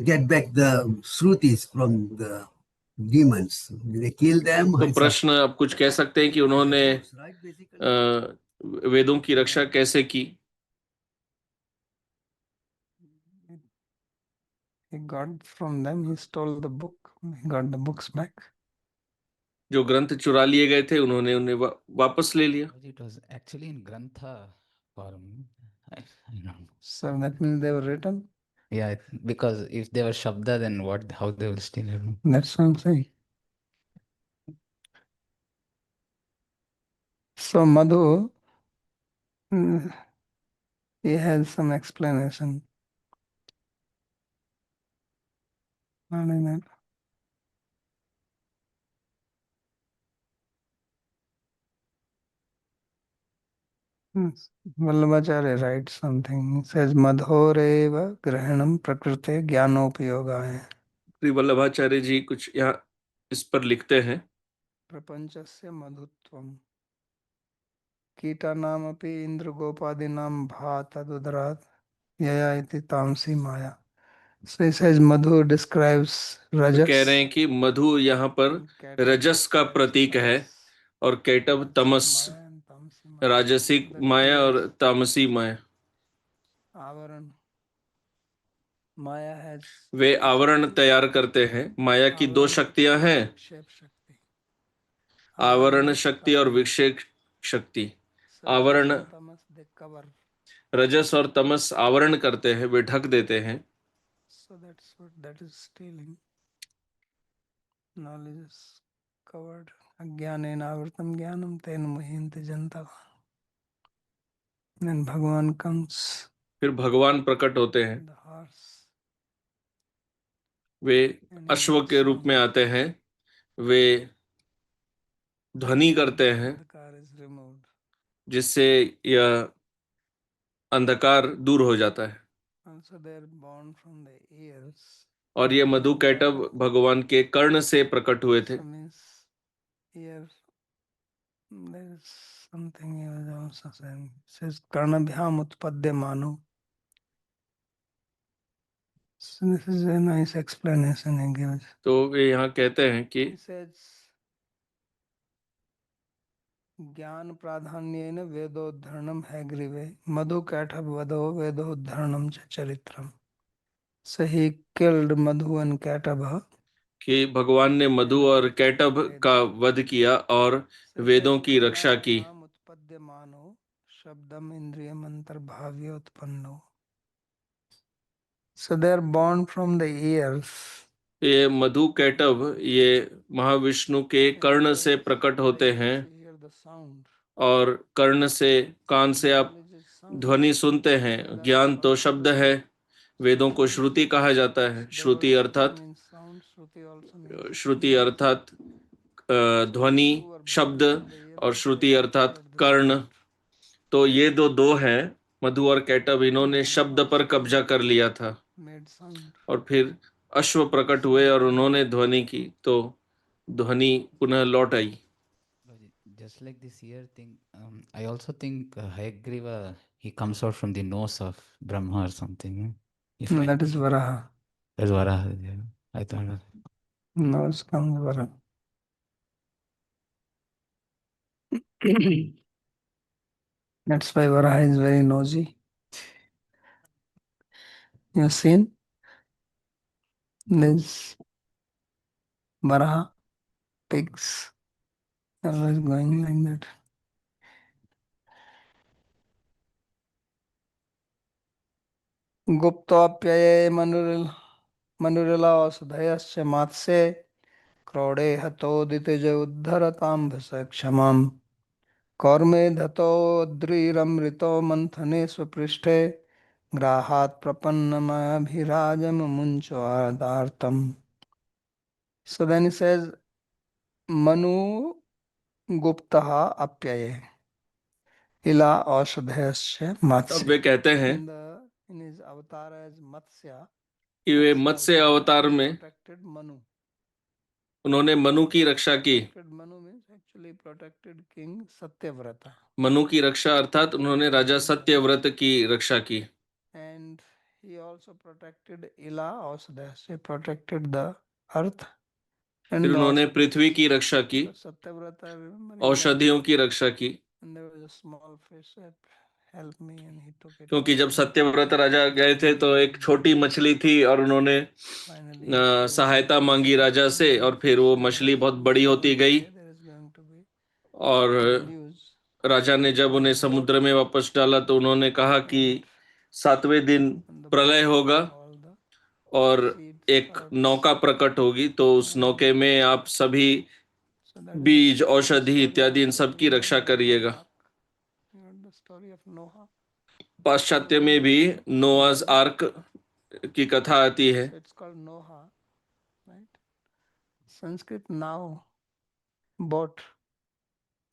get back the Shrutis from the demons? Did they kill them? तो प्रश्न आप कुछ कह सकते हैं कि उन्होंने Right, basically. वेदों की रक्षा कैसे की? He got from them, he stole the book, he got the books back. जो ग्रंथ चुरा लिए गए थे उन्होंने उन्हें वापस ले लिया। It was actually in Grantha form. I don't know. So that means they were written. Yeah, because if they were Shabda, then what? How they will still have known? That's what I'm saying. So Madhu, he has some explanation. Not in that. Vallabhacharya writes something. He says, Madhoreva grahanam prakrite jnanopyogaya. Shri Vallabhacharya जी कुछ यहाँ इस पर लिखते हैं। प्रपंचस्य मधुत्वम कीटानामपि इंद्रगोपादीनां भातदुदरात् यया इति तामसी माया. So he says Madhu describes तो Rajas. कह रहे हैं कि मधु यहाँ पर रजस का प्रतीक है और कैटव तमस, राजसिक माया और तामसी माया। आवरण. Maya has वे आवरण तैयार करते हैं। माया की दो शक्तियां हैं, आवरण शक्ति और विक्षेप शक्ति। आवरण रजस और तमस आवरण करते हैं, वे ढक देते हैं। So that is stealing. Knowledge is covered. Ajnanena avartam jnanam tena muhyanti jantava. Then Bhagavan comes. फिर भगवान प्रकट होते हैं। The horse. वे अश्व के रूप में आते हैं, वे ध्वनि करते हैं Andhakar is removed. जिससे यह अंधकार दूर हो जाता है। Also they are born from the ears. और ये मधु कैटव भगवान के कर्ण से प्रकट हुए थे। So means here there is something he was also saying. It says Karnabhyam Utpadyamano. So this is a nice explanation he gives. तो वे यहाँ कहते हैं कि He says ज्ञान प्राधान्येन वेदोद्धरणम हैग्रीवे मधु कैटभ वधो वेदोद्धरणम च Charitram. So he killed Madhu and Kataba. कि भगवान ने मधु और कैटभ का वध किया और वेदों की रक्षा की. उत्पद्यमानो शब्दम इंद्रियम अंतर्भाव्य उत्पन्नो. So they are born from the ears. ये मधु कैटभ ये महाविष्णु के कर्ण से प्रकट होते हैं Hear the sound. और कर्ण से कान से आप Knowledge is sound. ध्वनि सुनते हैं. ज्ञान तो शब्द है. वेदों को श्रुति कहा जाता है. The श्रुति word अर्थात means sound, Shruti also means श्रुति अर्थात ध्वनि शब्द और श्रुति अर्थात कर्ण. तो ये दो हैं मधु और कैटभ. इन्होंने शब्द पर कब्जा कर लिया था made sound. और फिर अश्व प्रकट हुए और उन्होंने ध्वनि की तो ध्वनि पुनः लौट आई. Just like this ear thing, I also think Hayagriva, he comes out from the nose of Brahma or something. If No, I- that is Varaha. That's Varaha. Yeah. I thought. Nose comes Varaha. That's why Varaha is very nosy. You have seen this Varaha pigs always going like that. गुप्तोऽप्यये मनुरिला औषधयश्च मात्स्ये क्रोडे हतोदितिज उद्धरताम्भस क्षमाम् कौर्मे धतोद्रीरमृतो मन्थने स्वपृष्ठे ग्राहात् प्रपन्नमभिराजममुञ्चोदार्तम्. So then he says Manu Guptaha Apyaye Ila Aushadhyasya अब Matsya. वे कहते हैं In his avatar as Matsya, कि वे मत्स्य अवतार में protected Manu. उन्होंने मनु की रक्षा की. Protected Manu means actually protected King Satyavrata. Manu की रक्षा अर्थात उन्होंने राजा सत्यव्रत की रक्षा की. And he also protected Ila Aushadhyasya, protected the earth. And फिर उन्होंने also पृथ्वी की रक्षा की, Satyavrata, remember, he औषधियों की रक्षा की. and there was a small fish that helped me and he took it. क्योंकि जब सत्यव्रत राजा गए थे तो एक छोटी मछली थी और उन्होंने Finally, सहायता मांगी राजा से और फिर वो मछली बहुत बड़ी होती गई there is going to be और news. राजा ने जब उन्हें समुद्र में वापस डाला तो उन्होंने कहा कि 7वें दिन प्रलय होगा All the और seeds एक are- नौका प्रकट होगी तो उस नौके में आप सभी So that is बीज the औषधि story इत्यादि इन of सब की रक्षा करिएगा. You heard the story of Noah. पाश्चात्य में भी नोआज आर्क की कथा आती है. So it's called Noah, right? Sanskrit now, boat.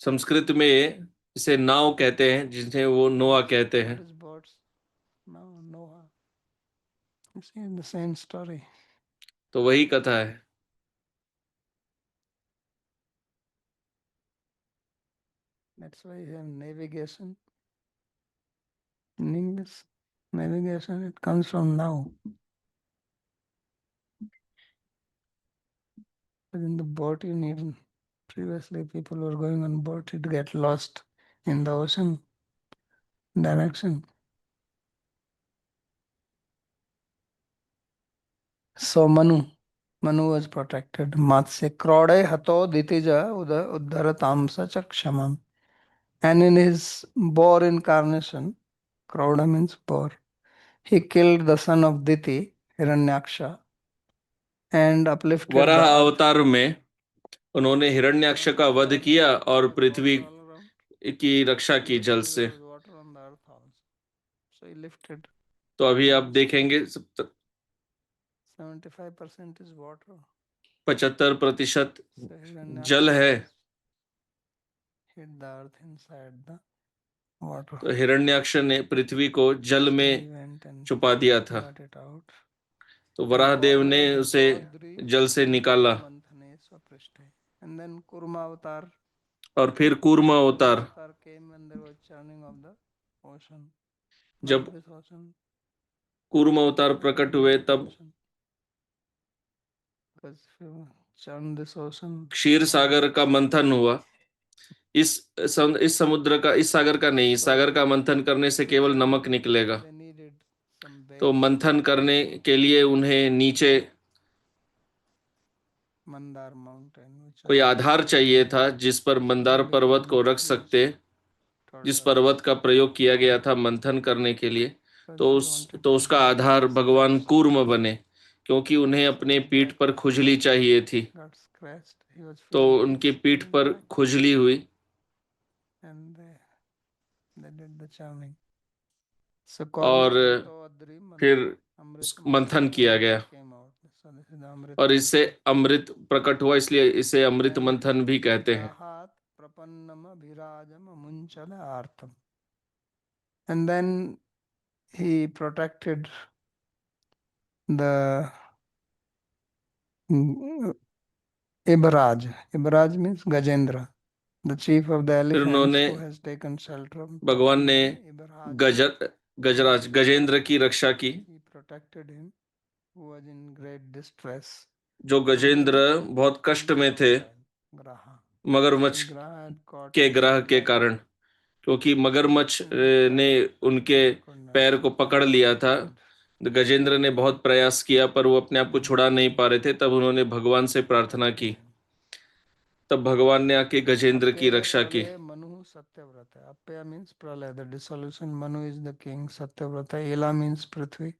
Sanskrit में इसे नाव कहते हैं जिसे वो नोआ कहते हैं. What is boats? Now Noah. You see the same story. तो वही कथा है. That's why you have navigation. In English, navigation, it comes from now. But in the boat, you need, previously people were going on boat, to get lost in the ocean direction. So Manu was protected. Matsya Krode Hato Ditija Uddharatamsa Chakshamam. And in his boar incarnation, Krauda means boar, he killed the son of Diti, Hiranyaksha, and uplifted Varaha the earth. अवतार में उन्होंने हिरण्याक्ष का वध किया और पृथ्वी All around. की रक्षा की जल से. There was water on the earth also. So he lifted. तो अभी आप देखेंगे 75% is water. 75% So Hiranyaksha जल है. hit the earth inside the water. तो हिरण्याक्ष ने पृथ्वी को जल He में went and छुपा दिया था. got it out. तो वराह देव ने उसे जल से निकाला. मंथने स्वपृष्ठे. And then Kurma avatar. और फिर कूर्मा Kurma अवतार, avatar came when there was churning of the ocean. जब Not this ocean. कूर्मा अवतार प्रकट हुए तब Ocean. Because if you churn this ocean, क्षीर सागर का मंथन हुआ। इस समुद्र का, इस सागर का नहीं, इस सागर का मंथन करने से केवल नमक निकलेगा। they needed some तो base. मंथन करने के लिए उन्हें नीचे Mandar mountain, which कोई was आधार चाहिए था जिस पर मंदार पर्वत को रख सकते, जिस पर्वत का प्रयोग किया गया था मंथन करने के लिए। तो उसका आधार भगवान कूर्म बने, क्योंकि उन्हें अपने पीठ पर खुजली चाहिए थी। got scratched. He was तो feeling उनकी pain पीठ in his पर back, खुजली हुई, and they did the churning. So और Adri फिर Amrit मंथन किया गया, came out. So this is the Amrit और इससे मंथन. अमृत प्रकट हुआ, इसलिए इसे अमृत Then मंथन भी कहते हैं। Grahat Prapannam Abhirajam Amunchala Artham. And then he protected the Ibaraj. Ibaraj means Gajendra, the chief of the फिर elephants उन्होंने who has taken shelter of भगवान ने Ibaraj. गजराज गजेंद्र की रक्षा की, He protected him, who was in great distress. जो गजेंद्र बहुत कष्ट में थे Graha. मगरमच्छ Graha had caught के his ग्रह के leg कारण, क्योंकि मगरमच्छ ने उनके could not पैर को पकड़ लिया था। तो गजेंद्र ने बहुत प्रयास किया पर वो अपने आप को छुड़ा नहीं पा रहे थे। तब उन्होंने भगवान से प्रार्थना की, तब भगवान ने आके गजेंद्र की रक्षा की। Manu Satyavrata. Apya means pralaya, the dissolution. Manu is the king. Satyavrata. Ila means Prithvi.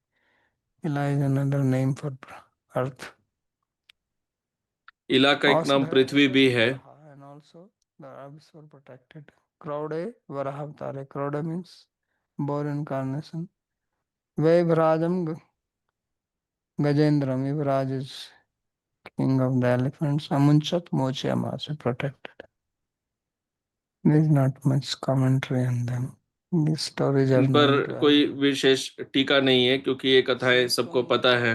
Ila is another name for earth. इला का एक नाम पृथ्वी भी है। And also the herbs were protected. Kraude Varahavtare. Kraude means boar incarnation. Vaibhrajam Gajendram. Vivraj is king of the elephants. Amunchat Mochyamas protected. There is not much commentary on them. These stories are इन पर known to कोई everyone. विशेष टीका नहीं है, क्योंकि ये कथाएं सबको पता है।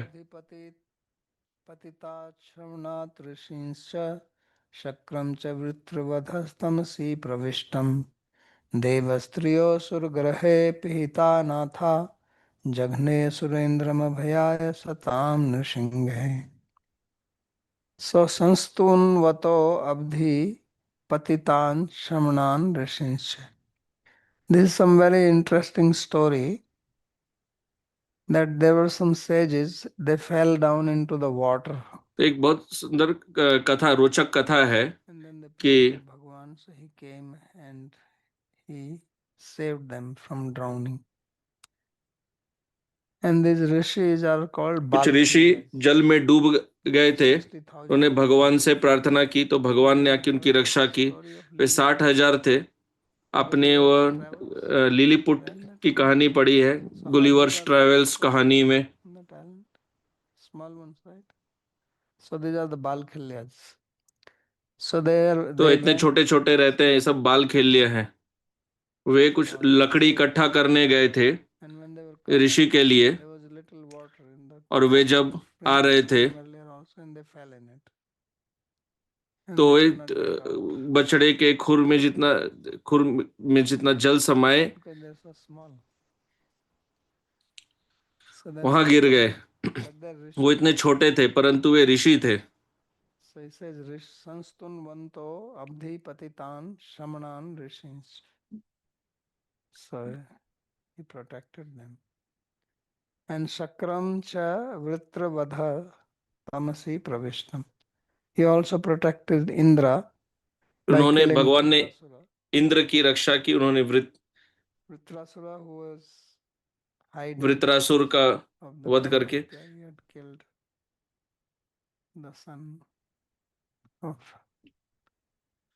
पतिता श्रवणात् ऋषींश्च शक्रम च वृत्रवधस्तमसि प्रविष्टम देवस्त्रियोऽसुरगृहे पिहिता नाथा जघ्ने सुरेन्द्रमभयाय सतां नृसिंहे संस्तून्वतो अब्धि पतितान् श्रमणान् ऋषींश्च. This is some very interesting story that there were some sages, they fell down into the water. तो एक बहुत सुंदर कथा, रोचक कथा है And then they कि prayed to Bhagwan, so he came and he saved them from drowning. And these rishis are called कुछ ऋषि जल में डूब गए थे, उन्हेंने भगवान से प्रार्थना की तो भगवान ने आके उनकी रक्षा की। वे 60,000 थे। आपने वो लिलीपुट की कहानी पढ़ी है, गुलिवर्स ट्रेवल्स कहानी में। Small ones, right? So these are the Balkhilyas. So they तो इतने छोटे छोटे रहते हैं, ये सब बाल खेल लिए हैं। वे कुछ लकड़ी इकट्ठा करने गए थे ऋषि के लिए, और वे जब आ रहे थे तो एक बछड़े के खुर में जितना जल समाए वहां गिर गए। वो इतने छोटे थे परंतु वे ऋषि थे। So he says, Sanstun Abdhi Patitan Shamanan Rishins. So he protected them. And Shakram Cha Vritravadha Tamasi Pravishtam. He also protected Indra. उन्होंने भगवान ने इंद्र की रक्षा की। उन्होंने Vritrasura, who was hiding, Vritrasura का वध करके he had killed the son of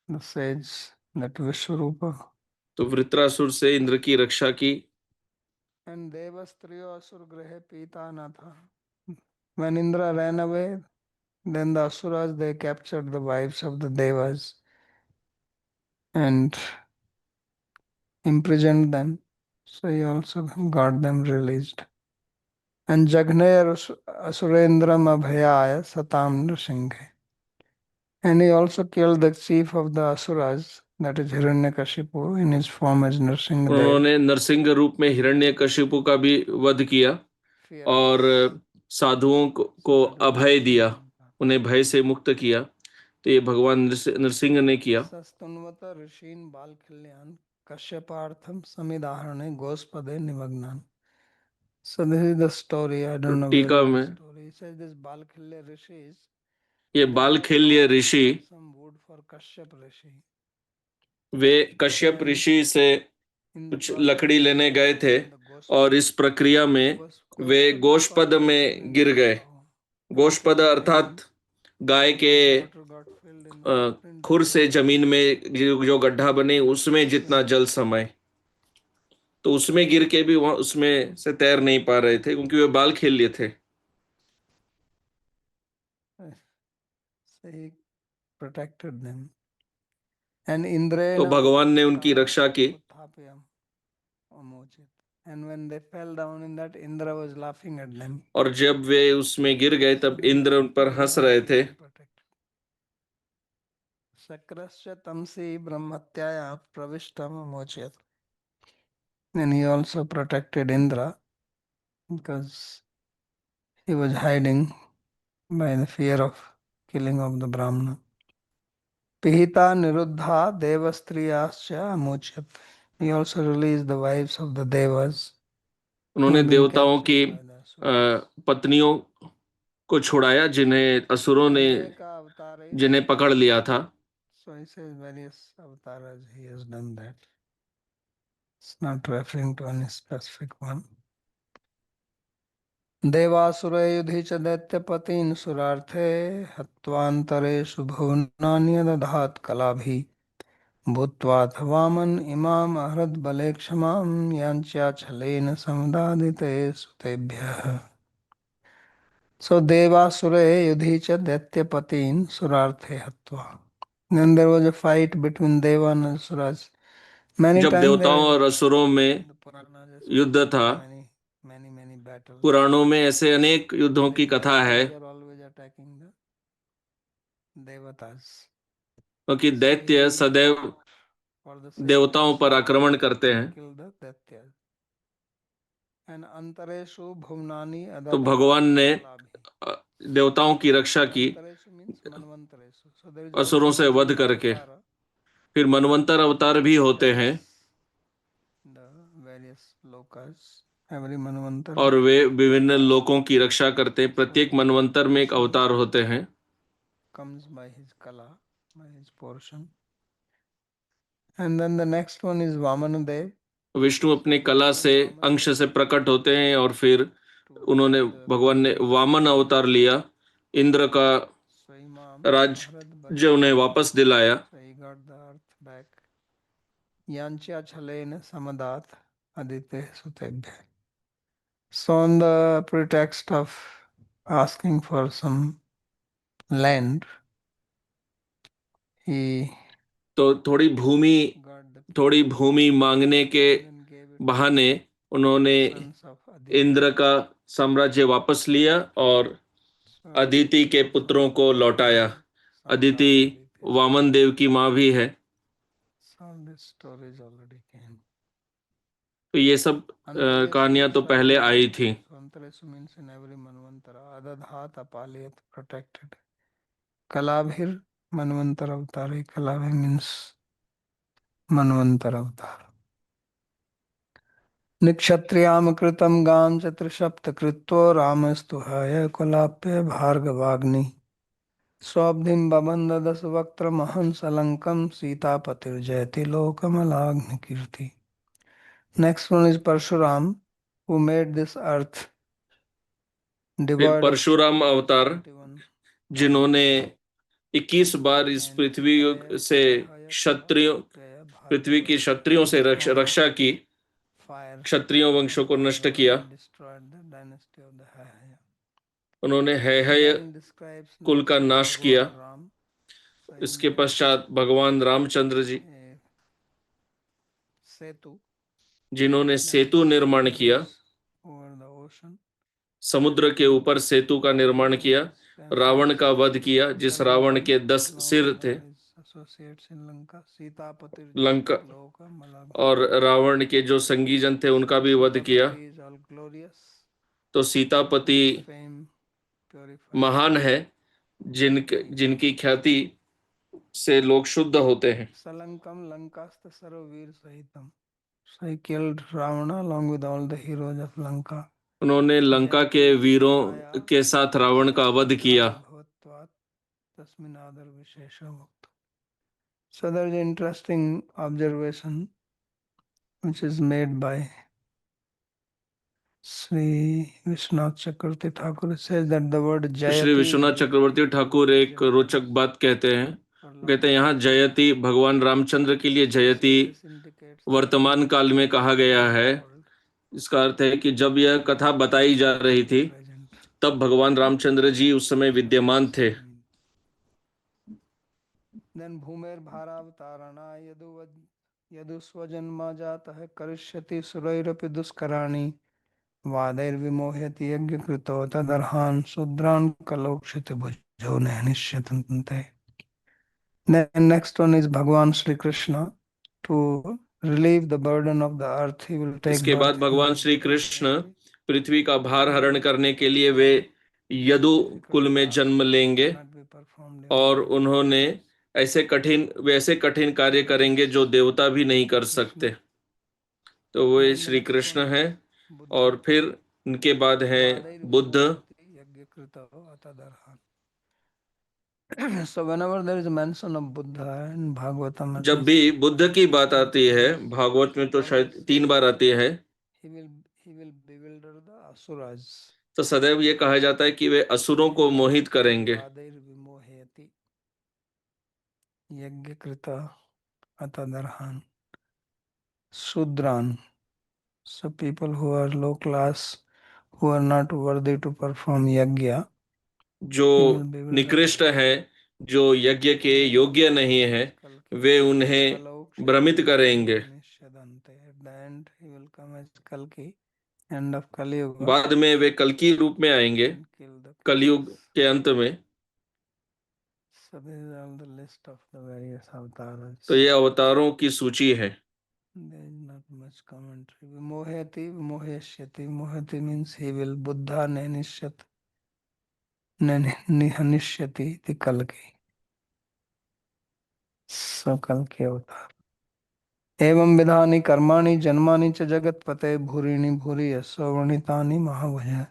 the sage, that Vishwarupa. तो वृत्रासुर से इंद्र की रक्षा की। And Devastriyo Asur Grahe Pita Natha. When Indra ran away, then the Asuras, they captured the wives of the Devas and imprisoned them. So he also got them released. And Jaghne Asurendram Abhayaya Satam Nrsimhe. And he also killed the chief of the Asuras, that is Hiranyakashipu, in his form as Nrsimhadev. उन्होंने नरसिंह रूप में हिरण्यकशिपु का भी वध किया और साधुओं को अभय दिया, उन्हें भय से मुक्त किया। तो ये भगवान नरसिंह ने किया। सस्तुन्वत ऋषीन् बालखिल्यान् कश्यपार्थम समिदाहरणे गोस्पदे निमग्नान्. So this is the story. I don't know टीका where में the story. It says this Balkhilya rishis. ये बालखेल्य ऋषि Some wood for Kashyap rishi. वे कश्यप ऋषि से कुछ लकड़ी लेने गए थे और इस प्रक्रिया में वे गोष्पद में गिर गए। गोष्पद अर्थात गाय के खुर से जमीन में जो गड्ढा बने उसमें जितना जल समाये, तो उसमें गिर के भी वहां उसमें से तैर नहीं पा रहे थे क्योंकि वे बाल खेल लिए थे। So he protected them. And Indra तो भगवान ने उनकी रक्षा की। And when they fell down in that, Indra was laughing at them. और जब वे उसमें गिर गए तब इंद्र उन पर हंस रहे थे। Sakrasya tamsi brahmatyaya pravishtam amochit. And he also protected Indra because he was hiding by the fear of killing of the Brahmana. Pihita niruddha devastriyascha amochit. He also released the wives of the devas. उन्होंने देवताओं की पत्नियों को छुड़ाया जिन्हें असुरों ने जिन्हें पकड़ लिया था। So he says various avatars he has done that. It's not referring to any specific one. देवासुरे युधि च दैत्यपतीन् सुरार्थे हत्वान्तरेषु भुवनान्यदधात् कलाभिः भूत्वाथ वामन इमाम अहरद बले क्षमां याञ्च्याच्छलेन समुदादिते सुतेभ्यः. So Devasure Yudhi cha Daityapatin Surarthe Hatva. Then there was a fight between Deva and Asuras. Many जब times देवताओं और असुरों में युद्ध था, many battles. पुराणों में ऐसे अनेक युद्धों की कथा है They are always attacking the Devatas. क्योंकि दैत्य सदैव For the sake देवताओं of पर आक्रमण करते हैं। kill the Daityas. And Antareshu Bhuvnani तो Adadha भगवान ने Kalabhi. देवताओं की रक्षा की Antareshu means Manvantareshu. So there is असुरों also से a वध करके। फिर मनवंतर अवतार भी होते हैं the various lokas. Every Manvantar और वे विभिन्न लोकों की रक्षा करते हैं। प्रत्येक मनवंतर में एक अवतार होते हैं। comes by his kala, by his portion. And then the next one is Vamanadev. Vishnu अपने कला से अंश से प्रकट होते हैं और फिर उन्होंने भगवान ने वामन अवतार लिया, इंद्र का राज्य उन्हें वापस दिलाया। So he got the earth back. Yancha Chalena Samadat Adite Sutebhya. So on the pretext of asking for some land, he तो got the थोड़ी भूमि मांगने के then gave it बहाने उन्होंने sons of Aditi. इंद्र का साम्राज्य वापस लिया और So अदिति के पुत्रों को लौटाया। अदिति वामन देव की माँ भी है। some of these stories already came. तो ये सब कहानियां तो पहले आई थी। Antaresu means in every Manvantara. Adadhat apaliyat protected. Kalabhir Manvantara avatari. Kalabhir means Manvantara avatar. Nikshatriyam kritam gam chatrishapta kritvo ramastu haya kulapya bhargavagni. Swabdhim babanda das vaktra mahan salankam sita patir jayati lokamalagni kirti. Next one is Parshuram, who made this earth फिर devoid of परशुराम अवतार 21 जिन्होंने 21 बार इस पृथ्वी से पृथ्वी की क्षत्रियों से रक्षा की, fire क्षत्रियों वंशों को नष्ट किया। destroyed the dynasty of the Hayaya. उन्होंने हैहय Then describes कुल का नाश किया। Ram, इसके पश्चात भगवान रामचंद्र जी Setu जिन्होंने सेतु निर्माण किया, over the ocean. समुद्र के ऊपर सेतु का निर्माण किया रावण का वध किया, जिस रावण के 10 सिर थे। लंका और रावण के जो संगी जन थे उनका भी वध किया। तो सीतापति महान है, जिनकी ख्याति से लोग शुद्ध होते हैं। सलंकम लंकास्त सर्ववीर सहितम. So he killed Ravana along with all the heroes of Lanka. उन्होंने लंका के वीरों के साथ रावण का वध किया। So there is an interesting observation which is made by Sri Vishwanath Chakravarti Thakur. It says that the word Jayati. Shri Vishwanath चक्रवर्ती ठाकुर एक रोचक बात कहते हैं। कहते हैं यहाँ जयति भगवान रामचंद्र के लिए जयति वर्तमान काल में कहा गया है। इसका अर्थ है कि जब यह कथा बताई जा रही थी तब भगवान रामचंद्र जी उस समय विद्यमान थे। Then भूमेर भारावतारणा यदु स्वजन्मा जातः करिष्यति सुरैरपि दुष्कराणि वादैर विमोहयति यज्ञ कृतो तदर्हान शूद्रान कलोक्षित भुजो नहनिष्यतन्ते. Then next one is Bhagwan Shri Krishna. To relieve the burden of the earth, he will take इसके बाद birth. भगवान श्री कृष्ण पृथ्वी का भार हरण करने के लिए वे यदु कुल में जन्म लेंगे और उन्होंने वैसे कठिन कार्य करेंगे जो देवता भी नहीं कर सकते। तो वे श्री कृष्ण हैं। और फिर उनके बाद हैं Buddha. So whenever there is a mention of Buddha in Bhagavatam, जब भी बुद्ध की बात आती है भागवत में तो शायद 3 बार आती है, he will bewilder the asuras. तो सदैव ये कहा जाता है कि वे असुरों को मोहित करेंगे। यज्ञ कृता अतदर्हान शूद्रान. So people who are low class, who are not worthy to perform yajna, जो निकृष्ट है, जो यज्ञ के योग्य नहीं है, वे उन्हें भ्रमित करेंगे। बाद में वे कल्कि रूप में आएंगे, कलयुग के अंत में। तो ये अवतारों की सूची है। There is not much commentary. Vimohati, vimoheshyati. Vimohati means he will. Buddha nenishyat. Nihanishyati. The kalki. So kalki avatar. एवं विधानि कर्माणि जन्मानि च जगतपते भूरिणि भूरि यशोवर्णितानि महाभुज.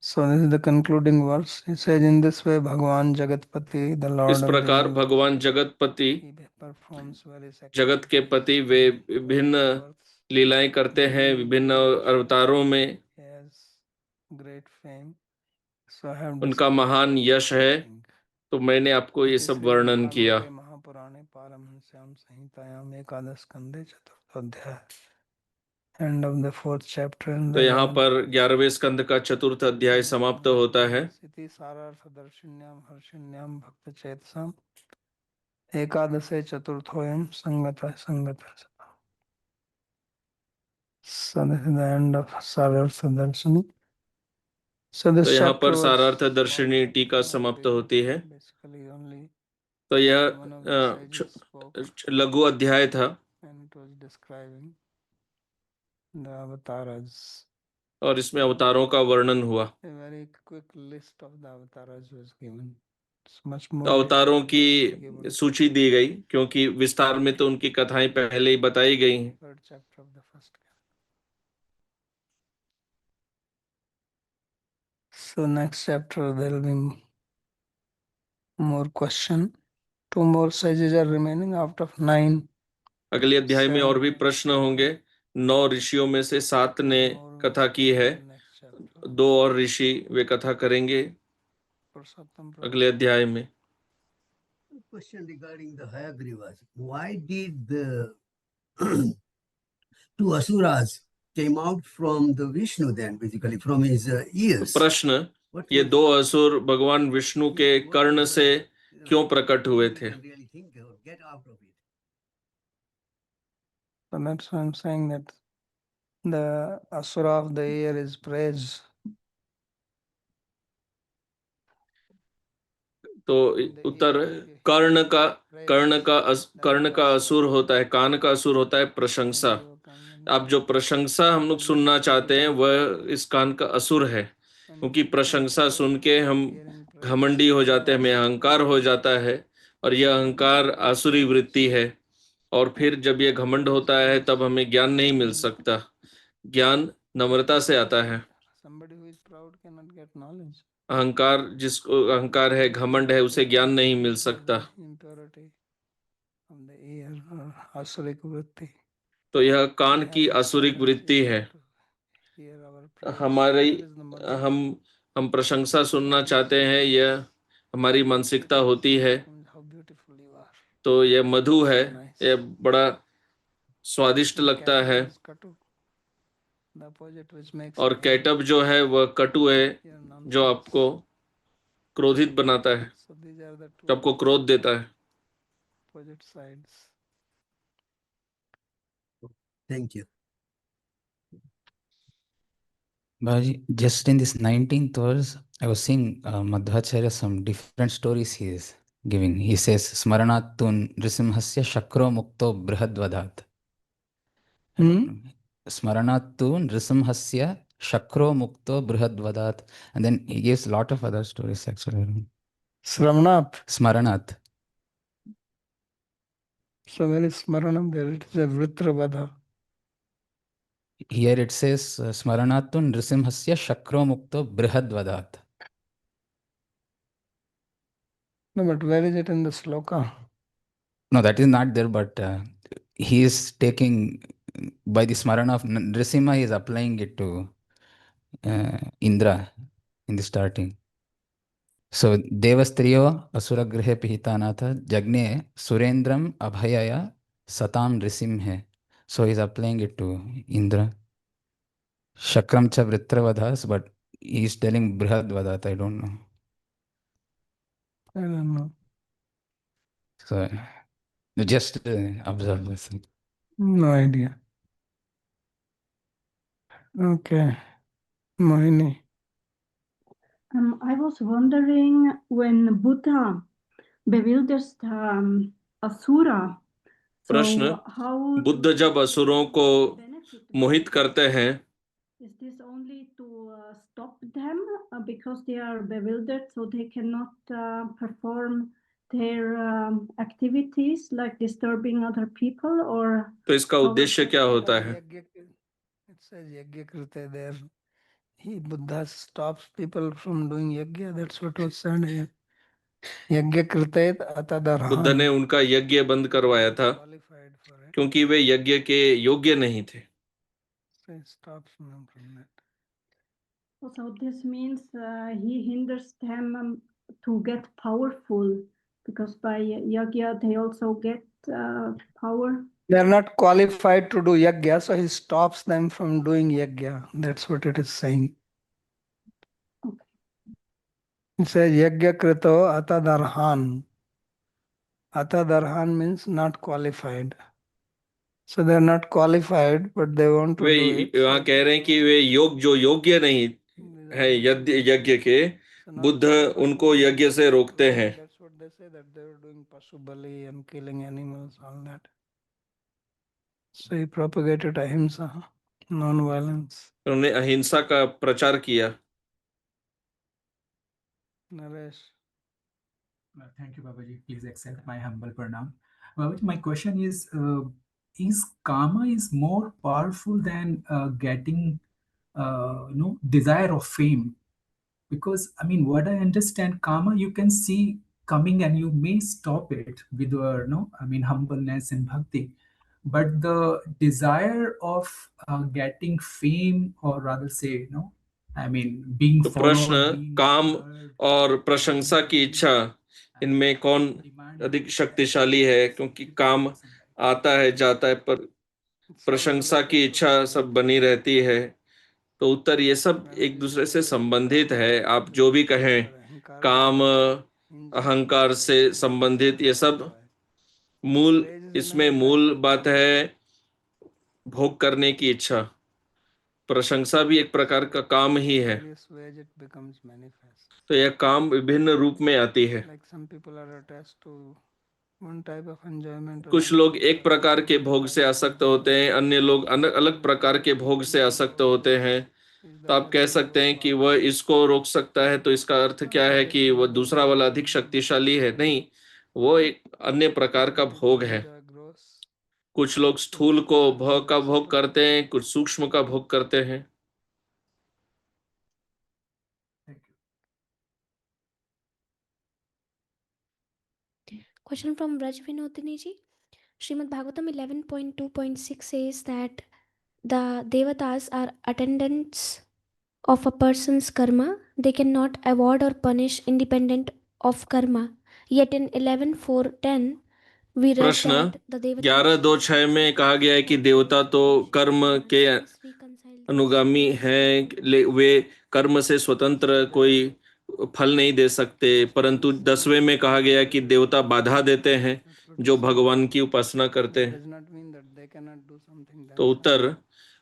So this is the concluding verse. He says in this way Bhagwan Jagatpati, the Lord इस of the प्रकार universe, भगवान जगतपति, he performs various जगत के पति, वे विभिन्न लीलाएं करते हैं विभिन्न अवतारों में। great fame. So I have उनका described महान यश है। तो मैंने आपको ये सब वर्णन किया। महापुराणे पारमहंस्याम संहितायाम एकादश स्कंदे चतुर्थ अध्याय. End of the 4th chapter. तो यहाँ पर 11वें स्कंद का 4th अध्याय समाप्त होता है। इति सारार्थ दर्शिन्याम हर्षिन्याम भक्त चेतसाम एकादशे चतुर्थोयम संगत. So this is the end of Sarartha Darshini. So this तो यहाँ chapter पर was सारार्थ दर्शिनी टीका समाप्त होती है। basically only तो यह one of the sages spoke लघु अध्याय था and it was describing the avatars. और इसमें अवतारों का वर्णन हुआ। A very quick list of the avatars was given. It's much तो more अवतारों detailed की given सूची दी गई, क्योंकि विस्तार में तो उनकी कथाएं पहले ही बताई गई हैं। 3rd chapter of the 1st canto. So next chapter there will be more question. 2 more sages are remaining out of 9. अगले अध्याय में और भी प्रश्न होंगे। 9 ऋषियों में से 7 ने कथा की है, 2 और ऋषि वे कथा करेंगे अगले अध्याय में। Question regarding the Hayagrivas. Why did the two asuras came out from the Vishnu then, basically from his ears? प्रश्न, What ये was 2 असुर भगवान विष्णु के कर्ण से क्यों प्रकट हुए थे? really think or get out of it? So that's why I'm saying that the asura of the air is praise. तो उत्तर कर्ण का असुर होता है, कान का असुर होता है प्रशंसा। आप जो प्रशंसा हम लोग सुनना चाहते हैं वह इस कान का असुर है, क्योंकि प्रशंसा सुन के हम घमंडी हो जाते हैं, हमें अहंकार हो जाता है, और यह अहंकार आसुरी वृत्ति है। और फिर जब यह घमंड होता है तब हमें ज्ञान नहीं मिल सकता। ज्ञान नम्रता से आता है। अहंकार, जिसको अहंकार है, घमंड है, उसे ज्ञान नहीं मिल सकता। तो यह कान की आसुरिक वृत्ति है। हमारी हम प्रशंसा सुनना चाहते हैं, यह हमारी मानसिकता होती है। तो यह मधु है, यह बड़ा स्वादिष्ट लगता है। और कैटब जो है वह कटु है, जो आपको क्रोधित बनाता है, जो आपको क्रोध देता है। Thank you. Babaji, just in this 19th verse, I was seeing Madhvacharya, some different stories he is giving. He says, Smaranatun Nrisimhasya Shakro Mukto Brihadvadat. Smaranatun Nrisimhasya Shakro Mukto Brihadvadat. And then he gives a lot of other stories actually. Smaranat. So where is Smaranam there? It is a Vritravadha. Here it says, Smaranatun Nrisimhasya Shakro Mukto Brihadvadat. No, but where is it in the sloka? No, that is not there, but he is taking, by the Smarana of Nrisimha, he is applying it to Indra in the starting. So, Devastriyo Asuragrihe Pihitanatha Jagne Surendram Abhayaya Satam Nrisimhe. So, he is applying it to Indra. Shakram cha Vritravadhas, but he is telling Brihadvadat, I don't know. I don't know. So, just observe this. No idea. Okay. Mohini. I was wondering when Buddha bewilders Asura. प्रश्न, how बुद्ध जब असुरों को मोहित करते हैं, is this only to stop them because they are bewildered, so they cannot perform their activities like disturbing other people, or तो इसका उद्देश्य क्या होता है? It says yagya krite there. Buddha stops people from doing yagya. That's what was said here. Yagya krite atadarhan. Buddha ने उनका यज्ञ बंद करवाया था Qualified for it. क्योंकि वे यज्ञ के योग्य नहीं थे। So it stops them from that. so this means he hinders them to get powerful, because by yagya they also get power. They are not qualified to do yagya, so he stops them from doing yagya. That's what it is saying. Okay. It says yagya krito atadarhan. Atadarhan means not qualified. So they are not qualified, but they want to way do it. वहाँ कह रहे हैं कि वे योग्य नहीं है यज्ञ के, बुद्ध उनको यज्ञ से रोकते हैं। That's what they say, that they were doing pasu bali and killing animals, all that. So he propagated ahimsa, non-violence. उन्होंने अहिंसा का प्रचार किया। Naresh. Thank you, Babaji. Please accept my humble pranam. Babaji, my question is karma is more powerful than getting, desire of fame? Because, I mean, what I understand, karma you can see coming and you may stop it with your, humbleness and bhakti. But the desire of getting fame, or rather say, being तो followed, प्रश्न, being काम heard, और प्रशंसा की इच्छा, इनमें कौन अधिक शक्तिशाली है? क्योंकि काम आता है जाता है, पर प्रशंसा की इच्छा सब बनी रहती है। तो उत्तर, ये सब एक दूसरे से संबंधित है। आप जो भी कहें, काम अहंकार से संबंधित, ये सब इसमें मूल बात है भोग करने की इच्छा। प्रशंसा भी एक प्रकार का काम ही है। various ways it becomes manifest. तो यह काम विभिन्न रूप में आती है। Like some people are attached to one type of enjoyment. कुछ लोग एक प्रकार के भोग से आसक्त होते हैं, अन्य लोग अलग अलग प्रकार के भोग से आसक्त होते हैं। तो आप कह सकते हैं कि वह इसको रोक सकता है, तो इसका अर्थ क्या है कि वह दूसरा वाला अधिक शक्तिशाली है? नहीं, वो एक अन्य प्रकार का भोग है। कुछ लोग स्थूल को भोग का भोग करते हैं, कुछ सूक्ष्म का भोग करते हैं। Question from Raj Vinodini ji. Srimad Bhagavatam 11.2.6 says that the Devatas are attendants of a person's karma. They cannot award or punish independent of karma. Yet in 11.4.10 we read प्रश्न that the Devatas 11.2.6 में कहा गया है कि देवता तो कर्म के अनुगामी हैं, वे कर्म से स्वतंत्र कोई फल नहीं दे सकते। परंतु 10वें में कहा गया कि देवता बाधा देते हैं जो भगवान की उपासना करते हैं। तो उत्तर,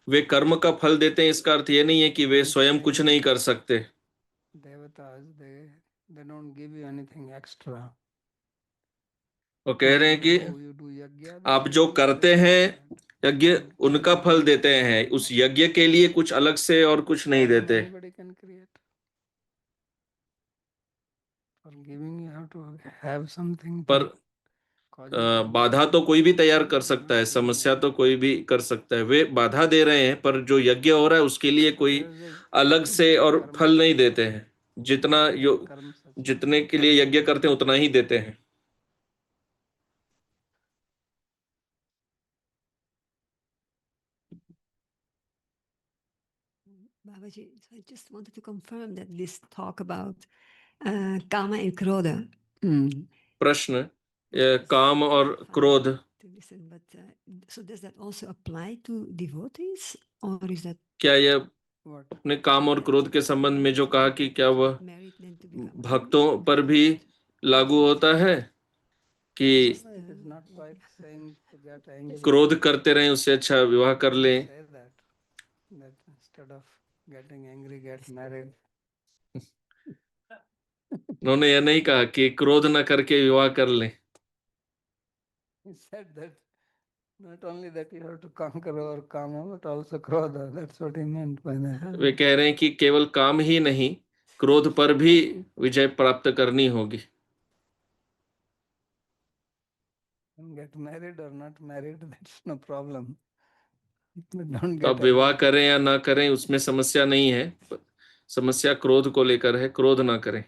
वे कर्म का फल देते हैं, इसका अर्थ ये नहीं है कि वे स्वयं कुछ नहीं कर सकते। वो कह रहे हैं कि आप जो करते हैं यज्ञ, उनका फल देते हैं, उस यज्ञ के लिए कुछ अलग से और कुछ नहीं देते। पर बाधा तो कोई भी तैयार कर सकता है, समस्या तो कोई भी कर सकता है। वे बाधा दे रहे हैं, पर जो यज्ञ हो रहा है उसके लिए कोई अलग से और फल नहीं देते हैं। जितने के लिए यज्ञ करते हैं उतना ही देते हैं। Babaji, so I just wanted to confirm that this talk about kama and krodha. प्रश्न, काम और क्रोध, But so does that also apply to devotees, or is that क्या यह अपने काम और क्रोध के संबंध में जो कहा कि क्या वह भक्तों पर भी लागू होता है कि क्रोध करते रहें, उससे अच्छा विवाह कर लें? उन्होंने यह नहीं कहा कि क्रोध न करके विवाह कर लें। Not only that you have to conquer our kama, but also krodha. That's what he meant by that. वे कह रहे हैं कि केवल काम ही नहीं, क्रोध पर भी विजय प्राप्त करनी होगी। Get married or not married, that's no problem. Don't तो get अब विवाह करें या ना करें उसमें समस्या नहीं है, समस्या क्रोध को लेकर है। क्रोध ना करें।